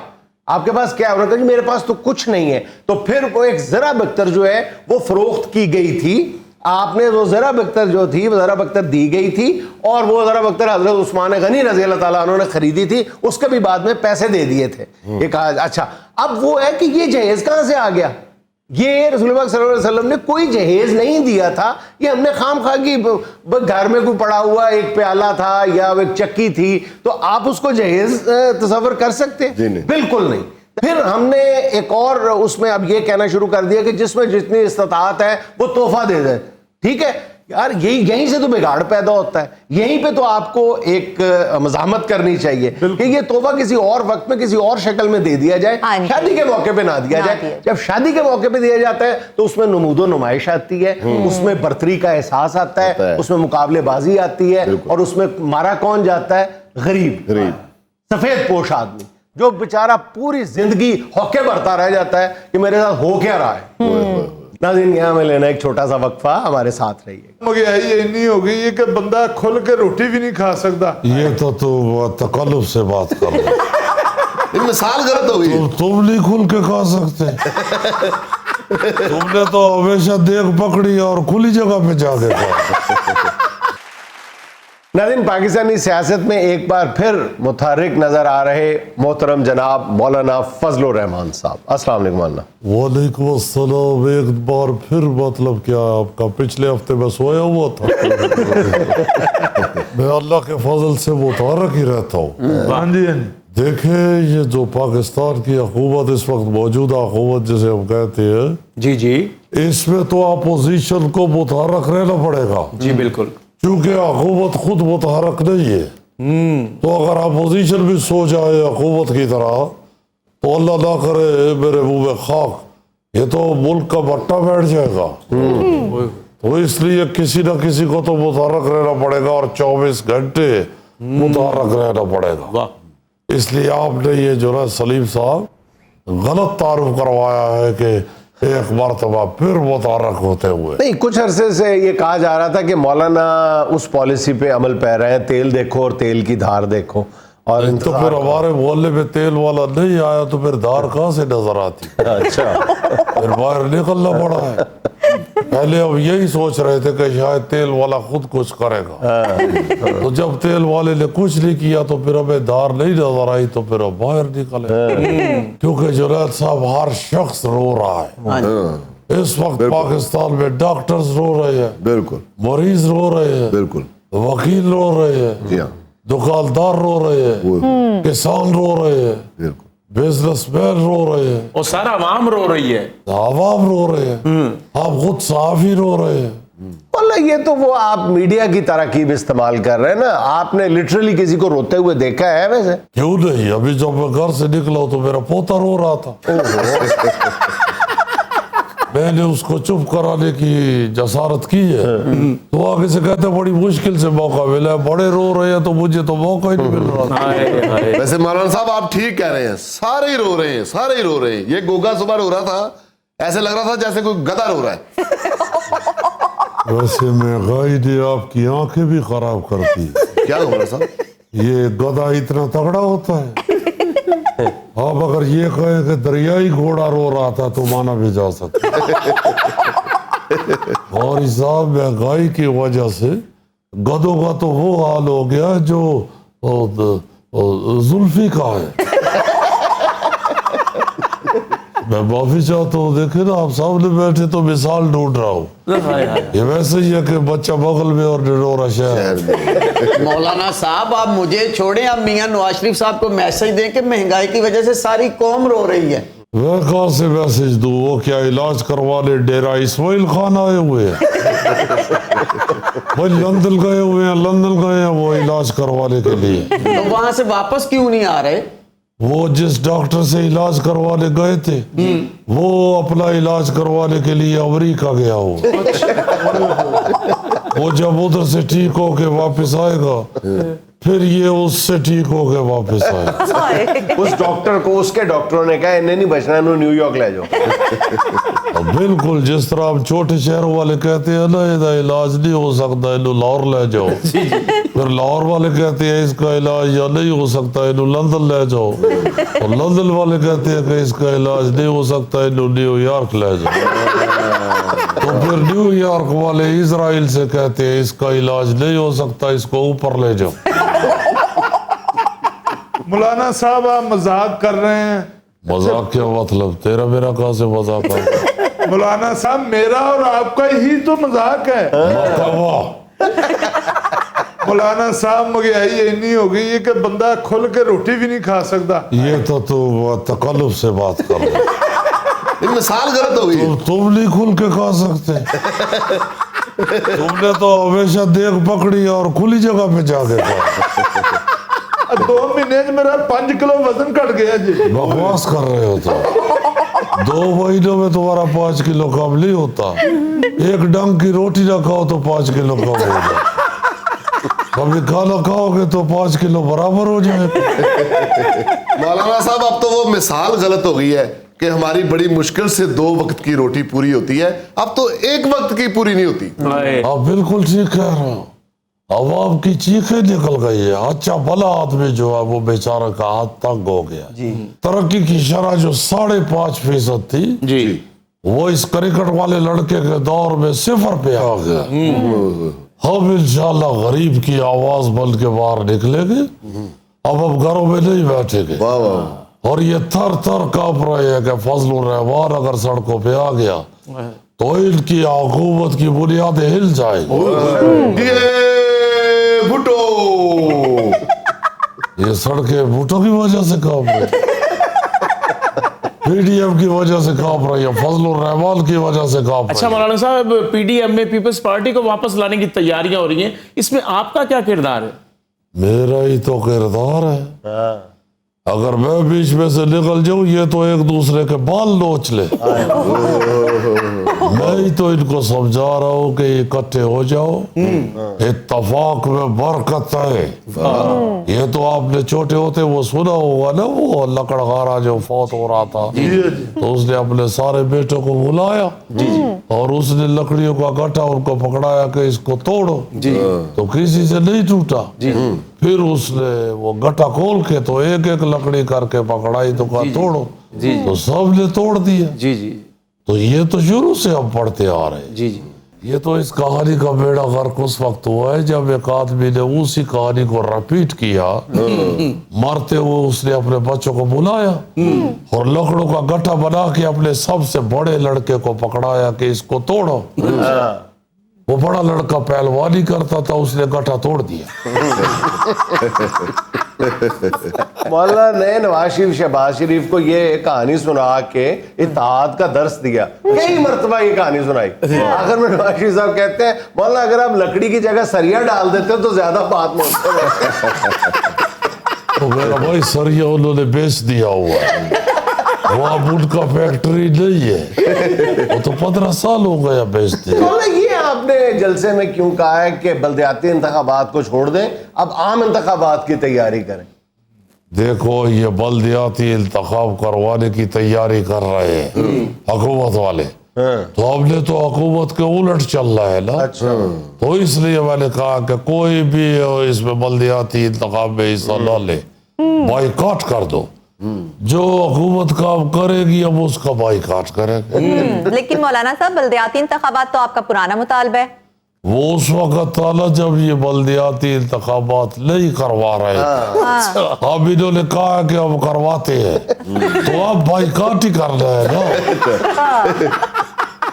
آپ کے پاس کیا ہے؟ انہوں نے کہا کہ میرے پاس تو کچھ نہیں ہے. تو پھر وہ ایک ذرہ بکتر جو ہے وہ فروخت کی گئی تھی, آپ نے وہ ذرہ بکتر جو تھی وہ ذرہ بکتر دی گئی تھی اور وہ ذرہ بکتر حضرت عثمان غنی رضی اللہ تعالیٰ عنہ نے خریدی تھی, اس کے بھی بعد میں پیسے دے دیے تھے. یہ کہا اچھا اب وہ ہے کہ یہ جہیز کہاں سے آ گیا؟ یہ رسول پاک صلی اللہ علیہ وسلم نے کوئی جہیز نہیں دیا تھا, یہ ہم نے خام خواہ کی گھر میں کوئی پڑا ہوا ایک پیالہ تھا یا ایک چکی تھی تو آپ اس کو جہیز تصور کر سکتے؟ بالکل نہیں. پھر ہم نے ایک اور اس میں اب یہ کہنا شروع کر دیا کہ جس میں جتنی استطاعت ہے وہ تحفہ دے دیں. ٹھیک ہے یار, یہیں سے تو بگاڑ پیدا ہوتا ہے. یہیں پہ تو آپ کو ایک مزاحمت کرنی چاہیے کہ یہ تحفہ کسی اور وقت میں کسی اور شکل میں دے دیا جائے, شادی کے موقع پہ نہ دیا جائے. جب شادی کے موقع پہ دیا جاتا ہے تو اس میں نمود و نمائش آتی ہے, اس میں برتری کا احساس آتا ہے, اس میں مقابلے بازی آتی ہے, اور اس میں مارا کون جاتا ہے؟ غریب سفید پوش آدمی جو بیچارہ پوری زندگی ہوکے بھرتا رہ جاتا ہے کہ میرے ساتھ ہو کیا رہا ہے. ناظرین یہاں میں لینا ایک چھوٹا سا وقفہ, ہمارے ساتھ رہیے. یہ نہیں ہوگی یہ کہ بندہ کھل کے روٹی بھی نہیں کھا سکتا. یہ تو تکلف سے بات کر رہے, مثال غلط ہو گئی. تم نہیں کھل کے کھا سکتے, تم نے تو ہمیشہ دیکھ پکڑی اور کھلی جگہ پہ جا کے کھا. नाज़रीन, पाकिस्तानी सियासत में एक बार फिर मुतहर्रिक नजर आ रहे मोहतरम जनाब मौलाना फजलुर रहमान साहब। अस्सलाम वालेकुम मौलाना। वालेकुम अस्सलाम। एक बार फिर मतलब क्या आपका? पिछले हफ्ते में सोया हुआ था। मैं अल्लाह के फजल से मुतहर्रिक ही रहता हूँ। हाँ जी, हाँ जी। देखे ये जो पाकिस्तान की हुकूमत इस वक्त मौजूदा हुकूमत जिसे हम कहते हैं, जी जी इसमें तो अपोजिशन को मुतहर्रिक रहना पड़ेगा, जी बिल्कुल। क्योंकि हुकूमत खुद मुतहर्रिक नहीं है। तो अगर अपोजिशन भी सो जाए हुकूमत की तरह तो अल्लाह ना करे मेरे मुंह में खाक, ये तो मुल्क का भट्टा बैठ जाएगा। तो इसलिए किसी न किसी को तो मुतहर्रिक रहना पड़ेगा और 24 घंटे मुतहर्रिक रहना पड़ेगा। इसलिए आपने ये जो है सलीम साहब गलत तारुफ करवाया है कि एक मरतबा फिर मुतहर्रिक होते हुए। नहीं, कुछ अरसे से ये कहा जा रहा था कि मौलाना उस पॉलिसी पे अमल पैरा है, तेल देखो और तेल की धार देखो। और तो फिर हमारे मोहल्ले में तेल वाला नहीं आया तो फिर धार कहाँ से नजर आती? अच्छा, फिर बाहर निकलना पड़ा है। पहले अब यही सोच रहे थे कि शायद तेल वाला खुद कुछ करेगा, तो जब तेल वाले ने कुछ नहीं किया तो फिर हमें धार नहीं नजर आई, तो फिर हम बाहर निकले। क्योंकि जुनैद साहब, हर शख्स रो रहा है इस वक्त पाकिस्तान में। डॉक्टर्स रो रहे हैं, बिल्कुल मरीज रो रहे हैं, बिल्कुल, वकील रो रहे हैं, जी हाँ, दुकानदार रो रहे हैं, किसान रो रहे हैं, बिल्कुल, बिजनेसमैन रो रहे हैं, और सारा आवाम रो रही है, आवाम रो रहे हैं, आप खुद सहाफी रो रहे हैं। बोला ये तो वो आप मीडिया की तरकीब इस्तेमाल कर रहे हैं ना। आपने लिटरली किसी को रोते हुए देखा है वैसे? क्यों नहीं? अभी जब मैं घर से निकला तो मेरा पोता रो रहा था। मैंने उसको चुप कराने की जसारत की है, तो आगे से कहते बड़ी मुश्किल से मौका मिला, बड़े रो रहे हैं तो मुझे तो मौका ही नहीं मिल रहा था। वैसे मौलाना साहब आप ठीक कह रहे हैं, सारे ही रो रहे हैं, सारे ही रो रहे हैं। ये गोगा सुबह रो रहा था, ऐसे लग रहा था जैसे कोई गधा रो रहा है। वैसे महंगाई ने आपकी आंखें भी खराब कर दी। क्या मौलाना साहब? ये गधा इतना तगड़ा होता है? आप अगर ये कहें कि दरियाई घोड़ा रो रहा था तो माना भी जा सकता। और इस महंगाई की वजह से गधों का तो वो हाल हो गया जो जुल्फी का है। मैं माफी चाहता हूँ, देखे ना आप सामने बैठे तो मिसाल ढूंढ रहा हूँ। ये वैसे ही है कि बच्चा बगल में और निडोरा शहर। मौलाना साहब आप मुझे छोड़ें, आप मियां नवाज शरीफ साहब को मैसेज दें कि महंगाई की वजह से सारी कौम रो रही है। मैं कहाँ से मैसेज दूँ? वो क्या इलाज करवाने डेरा इस्माइल खान आए हुए हैं? भाई लंदन गए हुए हैं, लंदन गए हैं वो इलाज करवाने के लिए। तो वहां से वापस क्यों नहीं आ रहे? वो जिस डॉक्टर से इलाज करवाने गए थे वो अपना इलाज करवाने के लिए अमेरिका गया हो। वो जब उधर से ठीक होके वापस आएगा फिर ये उससे ठीक होके वापस आए। उस डॉक्टर को उसके डॉक्टरों ने कहा इन्हें नहीं बचना, इन्हें न्यूयॉर्क ले जाओ। बिल्कुल, जिस तरह हम छोटे शहरों वाले कहते हैं ना इसका इलाज नहीं हो सकता, इन्हें लाहौर ले जाओ। फिर लाहौर वाले कहते हैं इसका इलाज या नहीं हो सकता, इन्हें लंदन ले जाओ। और लंदन वाले कहते हैं कि इसका इलाज नहीं हो सकता, इन्हें न्यूयॉर्क ले जाओ। तो फिर न्यूयॉर्क वाले इजराइल से कहते हैं इसका इलाज नहीं हो सकता, इसको ऊपर ले जाओ। मौलाना साहब आप मजाक कर रहे हैं। मजाक क्या मतलब? तेरा मेरा कहाँ से मजाक है? मौलाना साहब मेरा और आपका ही तो मजाक है। मौलाना साहब महंगाई इतनी हो गई है कि बंदा खुल के रोटी भी नहीं खा सकता। ये तो तू तकल्लुफ से बात कर रहा है। मिसाल गलत हो गई। तुम नहीं खुल के खा सकते। तुमने तो हमेशा देख पकड़ी और खुली जगह पे जाके खा। 2 महीने में मेरा 5 किलो वजन घट गया जी। बकवास कर रहे हो तो 2 महीनों में तुम्हारा 5 किलो कम नहीं होता। एक डंग की रोटी ना खाओ तो 5 किलो कम हो जाए। कभी खाना खाओगे तो 5 किलो बराबर हो जाए। मौलाना साहब अब तो वो मिसाल गलत हो गई है कि हमारी बड़ी मुश्किल से 2 वक्त की रोटी पूरी होती है, अब तो 1 वक्त की पूरी नहीं होती। आप बिल्कुल ठीक कह रहे हो। अवाम की चीखें निकल गई है। अच्छा भला आदमी जो है वो बेचारा का हाथ तंग हो गया जी। तरक्की की शरह जो 5.5% थी जी, वो इस क्रिकेट वाले लड़के के दौर में 0 पे आ गया। हम इंशाल्लाह गरीब की आवाज बन के बाहर निकलेंगे। अब घरों में नहीं बैठेंगे। वाह वाह। और ये थर थर कांप रहे हैं कि फजलुर रहमान अगर सड़कों पे आ गया तो इनकी हुकूमत की बुनियादें हिल जाएंगी। ये भुट्टो। ये सड़कें भुट्टो की वजह से कांप रही, पीडीएम की वजह से कांप रही है, फजलुर रहमान की वजह से कांप अच्छा रही है। मौलाना साहब, पीडीएम में पीपल्स पार्टी को वापस लाने की तैयारियां हो रही हैं, इसमें आपका क्या किरदार है? मेरा ही तो किरदार है। अगर मैं बीच में से निकल जाऊं ये तो एक दूसरे के बाल नोच ले। मैं ही तो इनको समझा रहा हूं कि इकट्ठे हो जाओ, इत्तफाक में बरकत है। ये तो आपने छोटे होते वो सुना होगा ना, वो लकड़हारा जो फौत हो रहा था, तो उसने अपने सारे बेटों को बुलाया और उसने लकड़ियों का गट्ठा उनको पकड़ाया कि इसको तोड़ो, तो किसी से नहीं टूटा। फिर उसने वो गट्ठा खोल के तो एक एक लकड़ी करके पकड़ाई तो कहा तोड़ो, तो सबने तोड़ दिया। जी जी तो ये तो शुरू से हम पढ़ते आ रहे हैं। जी जी। ये तो इस कहानी का बेड़ा गर्क उस वक्त हुआ है जब एक आदमी ने उसी कहानी को रिपीट किया। मरते हुए उसने अपने बच्चों को बुलाया और लकड़ों का गट्ठा बना के अपने सबसे बड़े लड़के को पकड़ाया कि इसको तोड़ो। वो बड़ा लड़का पहलवानी करता था, उसने गट्ठा तोड़ दिया। मौलाना ने नवाज शरीफ शहबाज शरीफ को ये कहानी सुना के इत्तेहाद का दर्स दिया, कई मरतबा ये कहानी सुनाई। आखिर में नवाज शरीफ साहब कहते हैं मौलाना अगर आप लकड़ी की जगह सरिया डाल देते तो ज्यादा बात मोड़ते। तो मेरा भाई सरिया उन्होंने बेच दिया हुआ है, वो अब उनका फैक्ट्री नहीं है, वो तो 15 साल हो गया बेच दिया। मौलाना ये आपने जलसे में क्यों कहा है कि बल्दियाती इंतखाबात को छोड़ दें, अब आम इंतखाबात की तैयारी करें? देखो ये बल्दियाती इंतखाब करवाने की तैयारी कर रहे हैं हुकूमत वाले, तो हमने तो हुकूमत के उलट चल रहा है ना। अच्छा। तो इसलिए मैंने कहा कि कोई भी इसमें बल्दियाती इंतखाब में हिस्सा न ले, बाइकाट कर दो। जो हुकूमत काम करेगी हम उसका बाइकाट करेंगे। लेकिन मौलाना साहब बल्दियाती इंतखाबात तो आपका पुराना मुतालबा है। वो उस वक्त था ना जब ये बल्दियाती इंतखाबात नहीं करवा रहे थे। अब इन्होंने कहा कि हम करवाते हैं, तो अब बाइकाट ही करना है ना।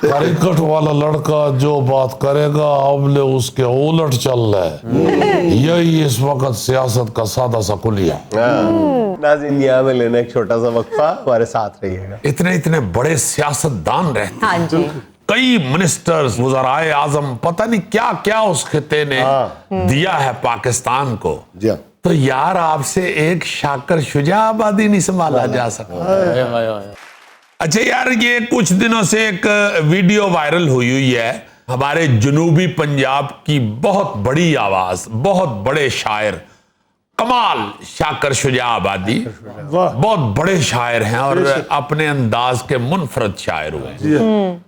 क्रिकेट वाला लड़का जो बात करेगा हमने उसके उलट चल रहा है। यही इस वक्त सियासत का सादा सा कुलिया। नाज़रीन यहाँ में लेना एक छोटा सा वक्फा, हमारे साथ रहिएगा। इतने इतने बड़े सियासतदान रहते हाँ जी। कई मिनिस्टर्स, वज़राए आज़म, पता नहीं क्या क्या उस खिते ने दिया है पाकिस्तान को। जी हाँ। तो यार आपसे एक शाकर शुजा आबादी नहीं संभाला जा सकता। अच्छा यार, ये कुछ दिनों से एक वीडियो वायरल हुई है हमारे जनूबी पंजाब की बहुत बड़ी आवाज, बहुत बड़े शायर कमाल शाकर शुजा आबादी, बहुत बड़े शायर हैं और अपने अंदाज के मुनफरद शायर हुए।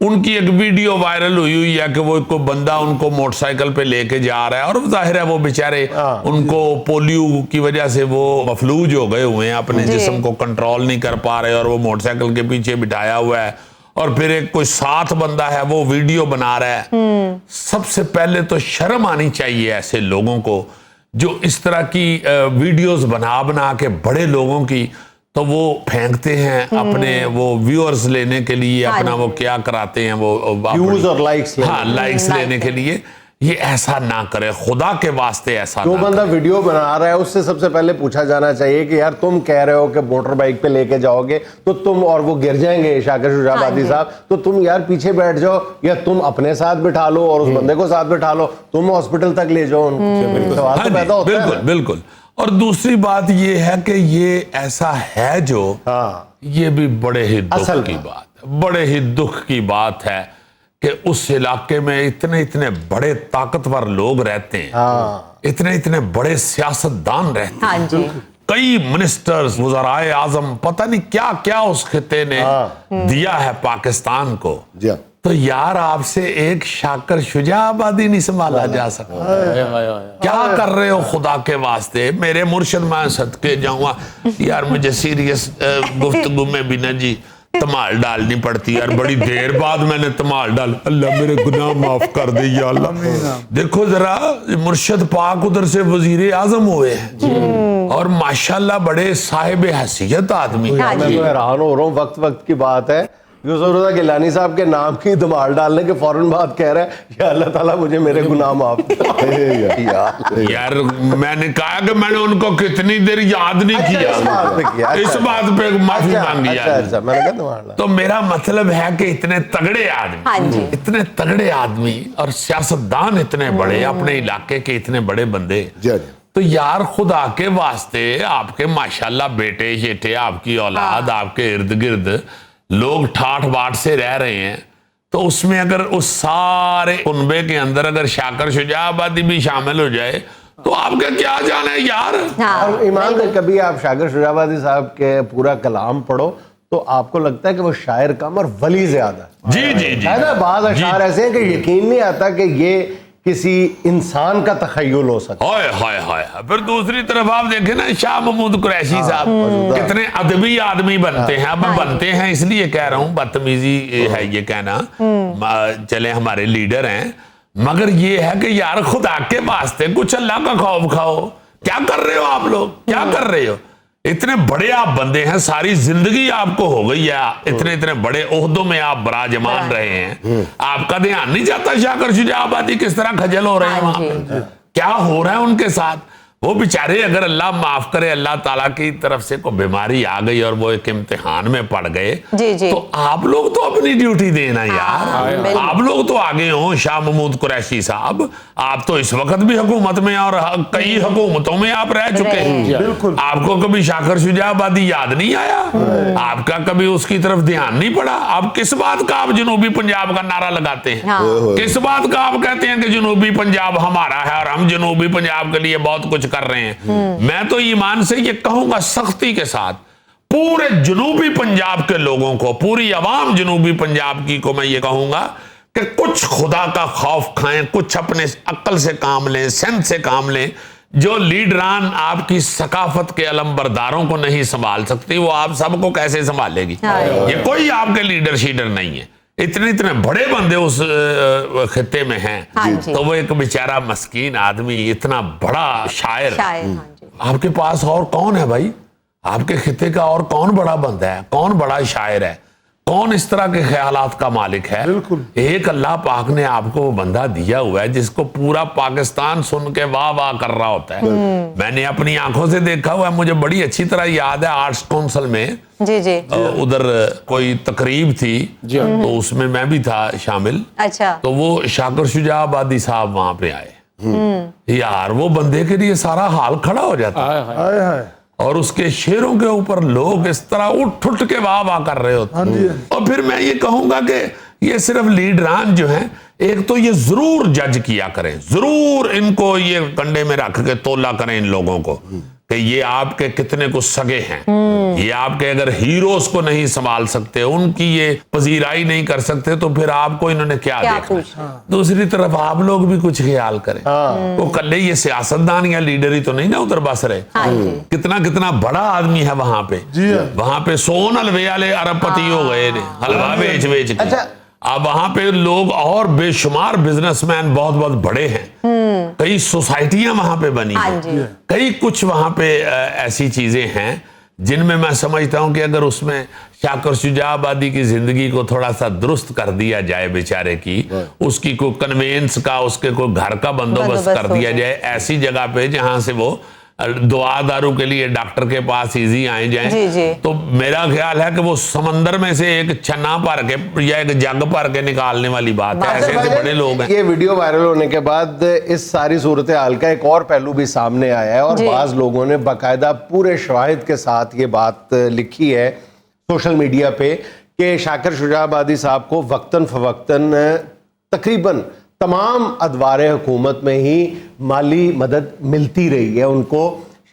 उनकी एक वीडियो वायरल हुई है कि वो कोई बंदा उनको मोटरसाइकिल पे लेके जा रहा है और जाहिर है वो बेचारे उनको पोलियो की वजह से वो मफलूज हो गए हुए हैं, अपने जिस्म को कंट्रोल नहीं कर पा रहे और वो मोटरसाइकिल के पीछे बिठाया हुआ है और फिर एक कोई साथ बंदा है वो वीडियो बना रहा है। सबसे पहले तो शर्म आनी चाहिए ऐसे लोगों को जो इस तरह की वीडियोस बना बना के बड़े लोगों की, तो वो फेंकते हैं अपने वो व्यूअर्स लेने के लिए, अपना वो क्या कराते हैं वो व्यूज और लाइक्स। हाँ, लाइक्स लेने के लिए। ये ऐसा ना करे, खुदा के वास्ते ऐसा जो ना बंदा वीडियो बना रहा है उससे सबसे पहले पूछा जाना चाहिए कि यार तुम कह रहे हो कि मोटर बाइक पे लेके जाओगे तो तुम, और वो गिर जाएंगे शाकिर शुजा आबादी साहब, तो तुम यार पीछे बैठ जाओ या तुम अपने साथ बिठा लो और उस बंदे को साथ बिठा लो, तुम हॉस्पिटल तक ले जाओ उनको। सवाल हाँ तो जी, पैदा होता है। बिल्कुल बिल्कुल। और दूसरी बात ये है कि ये ऐसा है जो ये भी बड़े ही दुख की बात, बड़े ही दुख की बात है कि उस इलाके में इतने इतने बड़े ताकतवर लोग रहते हैं, इतने इतने बड़े सियासतदान रहते हैं। हाँ जी। कई मिनिस्टर्स, वज़राए आज़म, पता नहीं क्या क्या उस खिते ने दिया है पाकिस्तान को। जी हाँ। तो यार आपसे एक शाकर शुजा आबादी नहीं संभाला जा सकता। क्या कर रहे हो खुदा के वास्ते? मेरे मुर्शिद, मैं सदके जाऊंगा यार, मुझे सीरियस गुफ्तगू में भी ना जी तमाल डालनी पड़ती है और बड़ी देर बाद मैंने तमाल डाल, अल्लाह मेरे गुनाह माफ कर दे या अल्लाह। देखो जरा मुर्शद पाक उधर से वजीर आजम हुए हैं और माशाल्लाह बड़े साहिब हैसियत आदमी हैं। हाँ मैं जी। तो हैरान हो रहा हूँ, वक्त वक्त की बात है, यूसुफ रज़ा गिलानी साहब के नाम की धमाल डालने के फौरन बाद कह रहा है या अल्लाह ताला मुझे मेरे गुनाह माफ कर। यार मैंने कहा कि मैंने उनको कितनी देर याद नहीं इस बात पे किया, किया, इस अच्छा। बात पे माफी मांगी अच्छा यार। अच्छा, मैंने कहा धमाल डाल। तो मेरा मतलब है कि इतने तगड़े हाँ आदमी, जी। इतने तगड़े आदमी और सियासतदान इतने बड़े, अपने इलाके के इतने बड़े बंदे, जी हाँ जी। तो यार खुदा के वास्ते आपके माशाल्लाह बेटे शेटे, आपकी औलाद, आपके इर्द गिर्द लोग ठाठ बाट से रह रहे हैं, तो उसमें अगर उस सारे कुनबे के अंदर अगर शाकर शुजाबादी भी शामिल हो जाए तो आपका क्या जाना है यार। हाँ, और ईमान से कभी आप शाकिर शुजाबादी साहब के पूरा कलाम पढ़ो तो आपको लगता है कि वो शायर कम और वली ज्यादा है। जी जी जी है ना, बाज़ अशार ऐसे हैं कि यकीन नहीं आता कि ये किसी इंसान का तखय्युल हो सकता है। हाय हाय हाय। फिर दूसरी तरफ आप देखें ना शाह महमूद कुरैशी साहब कितने अदबी आदमी बनते हैं। अब बनते हैं इसलिए कह रहा हूँ, बदतमीजी है ये कहना, चले हमारे लीडर हैं, मगर ये है कि यार खुदा के वास्ते कुछ अल्लाह का खौफ खाओ। क्या कर रहे हो आप लोग, क्या कर रहे हो? इतने बड़े आप बंदे हैं, सारी जिंदगी आपको हो गई है, इतने इतने बड़े ओहदों में आप बराजमान रहे हैं, आपका ध्यान नहीं जाता शाकर शुजाबादी किस तरह खजल हो रहे हैं वहां पे, क्या हो रहा है उनके साथ। वो बेचारे अगर अल्लाह माफ करे, अल्लाह ताला की तरफ से कोई बीमारी आ गई और वो एक इम्तिहान में पड़ गए, जी, जी। तो आप लोग तो अपनी ड्यूटी देना यार। बिल्कुल। आप लोग तो आगे हो, शाह महमूद कुरैशी साहब, आप तो इस वक्त भी हुकूमत में और कई हुकूमतों में आप रह चुके हैं। बिल्कुल। आपको कभी शाकर शुजाबादी याद नहीं आया? आपका कभी उसकी तरफ ध्यान नहीं पड़ा? आप किस बात का आप जनूबी पंजाब का नारा लगाते हैं? हाँ। किस बात का आप कहते हैं कि जनूबी पंजाब हमारा है और हम जनूबी पंजाब के लिए बहुत कुछ कर रहे हैं? मैं तो ईमान से ये कहूंगा सख्ती के साथ, पूरे जनूबी पंजाब के लोगों को, पूरी अवाम जनूबी पंजाब की को मैं ये कहूंगा कि कुछ खुदा का खौफ खाएं, कुछ अपने अक्ल से काम लें, सेंस से काम लें। जो लीडरान आपकी सकाफत के अलमबरदारों को नहीं संभाल सकती, वो आप सबको कैसे संभालेगी? ये कोई आपके लीडर शीडर नहीं है। इतने इतने बड़े बंदे उस खित्ते में हैं, हाँ जी। तो वो एक बेचारा मस्कीन आदमी, इतना बड़ा शायर, शायर, हाँ जी। आपके पास और कौन है भाई? आपके खित्ते का और कौन बड़ा बंदा है, कौन बड़ा शायर है, कौन इस तरह के ख्यालात का मालिक है? बिल्कुल। एक अल्लाह पाक ने आपको वो बंदा दिया हुआ है जिसको पूरा पाकिस्तान सुन के वाह वाह कर रहा होता है। मैंने अपनी आंखों से देखा हुआ है, मुझे बड़ी अच्छी तरह याद है, आर्ट्स काउंसिल में जी जी। उधर कोई तकरीब थी, तो उसमें मैं भी था शामिल। अच्छा। तो वो शाकर शुजाबादी साहब वहां पे आए। यार वो बंदे के लिए सारा हाल खड़ा हो जाता है। हाय हाय। और उसके शेरों के ऊपर लोग इस तरह उठ उठ के वाह वाह कर रहे होते हैं। और फिर मैं ये कहूंगा कि ये सिर्फ लीडरान जो हैं, एक तो ये जरूर जज किया करें, जरूर इनको ये कंडे में रख के तोला करें इन लोगों को कि ये आपके कितने को सगे हैं। ये आपके अगर हीरोज को नहीं संभाल सकते, उनकी ये पजीराई नहीं कर सकते, तो फिर आपको इन्होंने क्या देखना। पूछना। दूसरी तरफ आप लोग भी कुछ ख्याल करें। वो कल ये सियासतदान या लीडर ही तो नहीं ना उधर बस रहे। हाँ जी। कितना कितना बड़ा आदमी है वहां पे। जी हाँ। वहां पे सोन हलवे वाले अरबपति हो गए ने, हलवा बेच बेच के। अच्छा। अब वहां पे लोग और बेशुमार बिजनेसमैन बहुत बहुत बड़े हैं। कई सोसाइटियां वहां पे बनी हाँ हैं। जी। कई कुछ वहां पे ऐसी चीजें हैं जिनमें मैं समझता हूं कि अगर उसमें शाकर शुजाबादी की जिंदगी को थोड़ा सा दुरुस्त कर दिया जाए, बेचारे की, उसकी कोई कन्वेंस का, उसके कोई घर का बंदोबस्त कर हो दिया जाए ऐसी जगह पे जहां से वो दुआ दारू के लिए डॉक्टर के पास इजी आए जी, जाएं, जी। तो मेरा ख्याल है कि वो समंदर में से एक छन्ना भर के या एक जग भर के निकालने वाली बात है। ऐसे ऐसे बड़े लोग हैं। ये वीडियो वायरल होने के बाद इस सारी सूरत हाल का एक और पहलू भी सामने आया है और जी। बाज लोगों ने बाकायदा पूरे शवाहिद के साथ ये बात लिखी है सोशल मीडिया पे कि शाकिर शुजाबादी साहब को वक्तन फवक्तन तकरीबन तमाम अदवार हुकूमत में ही माली मदद मिलती रही है उनको।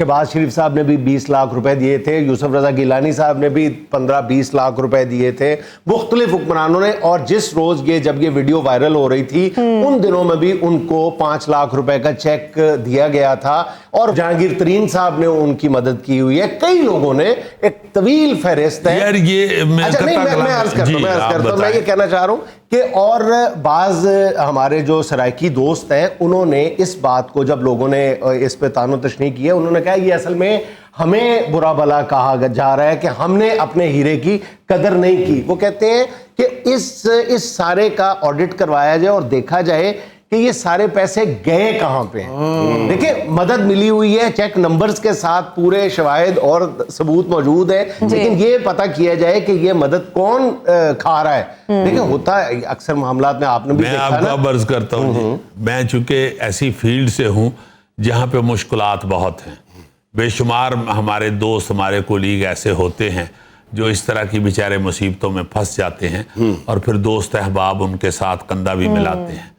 शहबाज शरीफ साहब ने भी 20 लाख रुपए दिए थे, यूसुफ रजा गिलानी साहब ने भी 15-20 लाख रुपए दिए थे, मुख्तलिफ हुक्मरानों ने। और जिस रोज जब ये वीडियो वायरल हो रही थी उन दिनों में भी उनको 5 लाख रुपए का चेक दिया गया था और जहांगीर तरीन साहब ने उनकी मदद की हुई है। कई लोगों ने, एक तवील फहरिस्त है। यार ये मैं अच्छा नहीं, मैं अर्ज करता हूं, मैं ये कहना चाह रहा हूं कि और बाज हमारे जो सराइकी दोस्त हैं उन्होंने इस बात को, जब लोगों ने इस पे तानो तशनी की है, उन्होंने कहा ये असल में हमें बुरा भला कहा जा रहा है कि हमने अपने हीरे की कदर नहीं की। वो कहते हैं कि इस सारे का ऑडिट करवाया जाए और देखा जाए कि ये सारे पैसे गए कहां पे हैं। देखिए, मदद मिली हुई है, चेक नंबर्स के साथ पूरे शवाहिद और सबूत मौजूद है, लेकिन ये पता किया जाए कि ये मदद कौन खा रहा है। देखिए, होता है अक्सर मामलात में, आपने भी देखा ना। मैं आपको अर्ज करता हूँ, मैं चूंकि ऐसी फील्ड से हूँ जहाँ पे मुश्किलात बहुत हैं, बेशुमार हमारे दोस्त, हमारे कोलीग ऐसे होते हैं जो इस तरह की बेचारे मुसीबतों में फंस जाते हैं और फिर दोस्त अहबाब उनके साथ कंधा भी मिलाते हैं।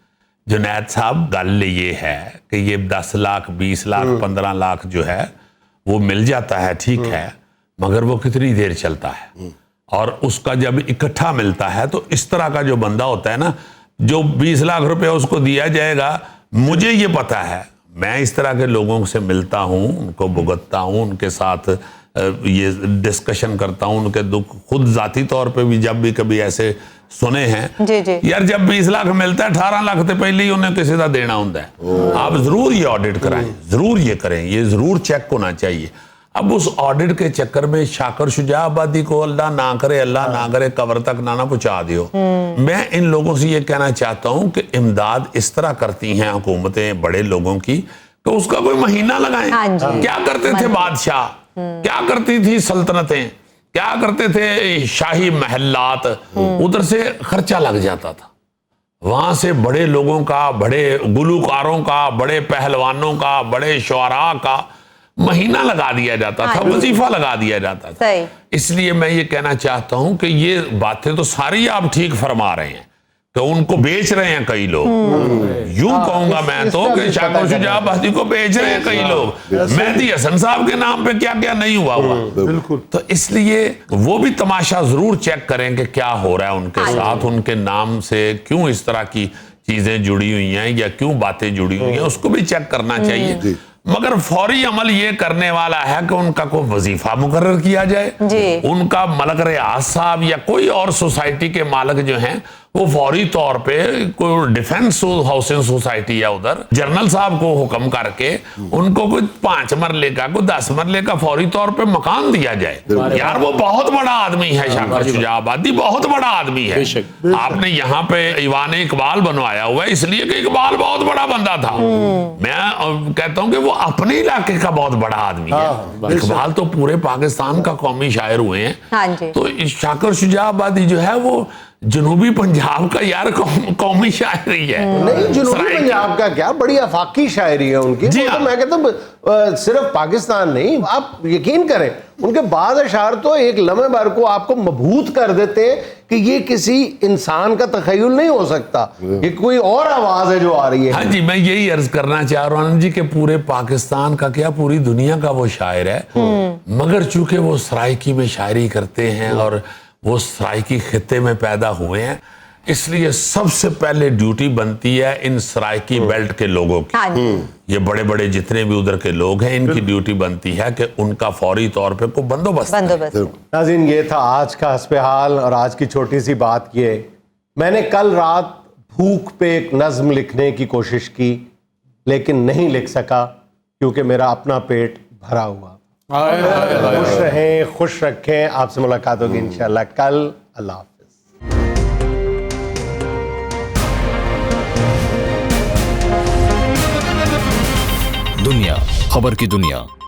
जुनैद साहब, गल ये है कि ये 10 लाख 20 लाख 15 लाख जो है वो मिल जाता है, ठीक है, मगर वो कितनी देर चलता है। और उसका जब इकट्ठा मिलता है तो इस तरह का जो बंदा होता है ना, जो 20 लाख रुपए उसको दिया जाएगा, मुझे ये पता है, मैं इस तरह के लोगों से मिलता हूँ, उनको भुगतता हूँ, उनके साथ ये डिस्कशन करता हूँ, उनके दुख खुद जाती तौर पे भी जब भी कभी ऐसे सुने हैं। जी जी। यार जब 20 लाख मिलता है 18 लाख से पहले ही उन्हें किसी का देना होता है। आप जरूर ये ऑडिट कराएं, जरूर ये करें, ये जरूर चेक होना चाहिए। अब उस ऑडिट के चक्कर में शाकर शुजा आबादी को अल्लाह ना करे कब्र तक ना पहुंचा दियो। मैं इन लोगों से ये कहना चाहता हूं कि इमदाद इस तरह करती हैं हुकूमतें बड़े लोगों की कि उसका कोई महीना लगाएं। क्या करते थे बादशाह, क्या करती थी सल्तनतें, क्या करते थे शाही महल्लात, उधर से खर्चा लग जाता था। वहां से बड़े लोगों का, बड़े गुलूकारों का, बड़े पहलवानों का, बड़े शुआरा का महीना लगा दिया जाता था, वजीफा लगा दिया जाता था। इसलिए मैं ये कहना चाहता हूं कि ये बातें तो सारी आप ठीक फरमा रहे हैं कि उनको बेच रहे हैं कई लोग। यूं कहूंगा मैं तो कि शाकर शुजा आबादी को बेच रहे हैं कई लोग। मेहदी हसन साहब के नाम पे क्या क्या नहीं हुआ बिल्कुल। तो इसलिए वो भी तमाशा जरूर चेक करें कि क्या हो रहा है उनके साथ, उनके नाम से क्यों इस तरह की चीजें जुड़ी हुई हैं या क्यों बातें जुड़ी हुई हैं, उसको भी चेक करना चाहिए। मगर फौरी अमल ये करने वाला है कि उनका कोई वजीफा मुकर्रर किया जाए, उनका मलक रियाज साहब या कोई और सोसाइटी के मालिक जो हैं वो फौरी तौर पे कोई डिफेंस हाउसिंग सोसाइटी है उधर जनरल साहब को हुक्म करके उनको कोई 5 मरले का, कोई 10 मरले का फौरी तौर पे मकान दिया जाए। यार वो बहुत बड़ा आदमी है, शाकर शुजा आबादी बहुत बड़ा आदमी है। आपने यहाँ पे ईवान इकबाल बनवाया हुआ है इसलिए कि इकबाल बहुत बड़ा बंदा था। मैं कहता हूँ कि वो अपने इलाके का बहुत बड़ा आदमी है। इकबाल तो पूरे पाकिस्तान का कौमी शायर हुए हैं। तो शाकर शुजा आबादी जो है वो जनूबी पंजाब का यार कौमी शायरी है। नहीं, जनूबी पंजाब का क्या, बड़ी आफाकी शायरी है उनकी। जी तो मैं कहता हूँ सिर्फ पाकिस्तान नहीं, आप यकीन करें उनके बाद अशार तो एक लम्हे भर को आपको मबहूत कर देते हैं कि ये किसी इंसान का तखय्युल नहीं हो सकता, ये कोई और आवाज है जो आ रही है। हाँ जी, मैं यही अर्ज करना चाह रहा हूँ जी कि पूरे पाकिस्तान का क्या पूरी दुनिया का वो शायर है, मगर चूंकि वो सराइकी में शायरी करते हैं और वो सराइकी खित्ते में पैदा हुए हैं, इसलिए सबसे पहले ड्यूटी बनती है इन सराइकी बेल्ट के लोगों की। ये बड़े बड़े जितने भी उधर के लोग हैं, इनकी ड्यूटी बनती है कि उनका फौरी तौर पे कोई बंदोबस्त। नाज़रीन, ये था आज का हस्बे हाल और आज की छोटी सी बात ये। मैंने कल रात भूख पे एक नज्म लिखने की कोशिश की लेकिन नहीं लिख सका क्योंकि मेरा अपना पेट भरा हुआ। खुश रहें, खुश रखें। आपसे मुलाकात होगी इंशाल्लाह कल। अल्लाह हाफ़िज़। दुनिया खबर की दुनिया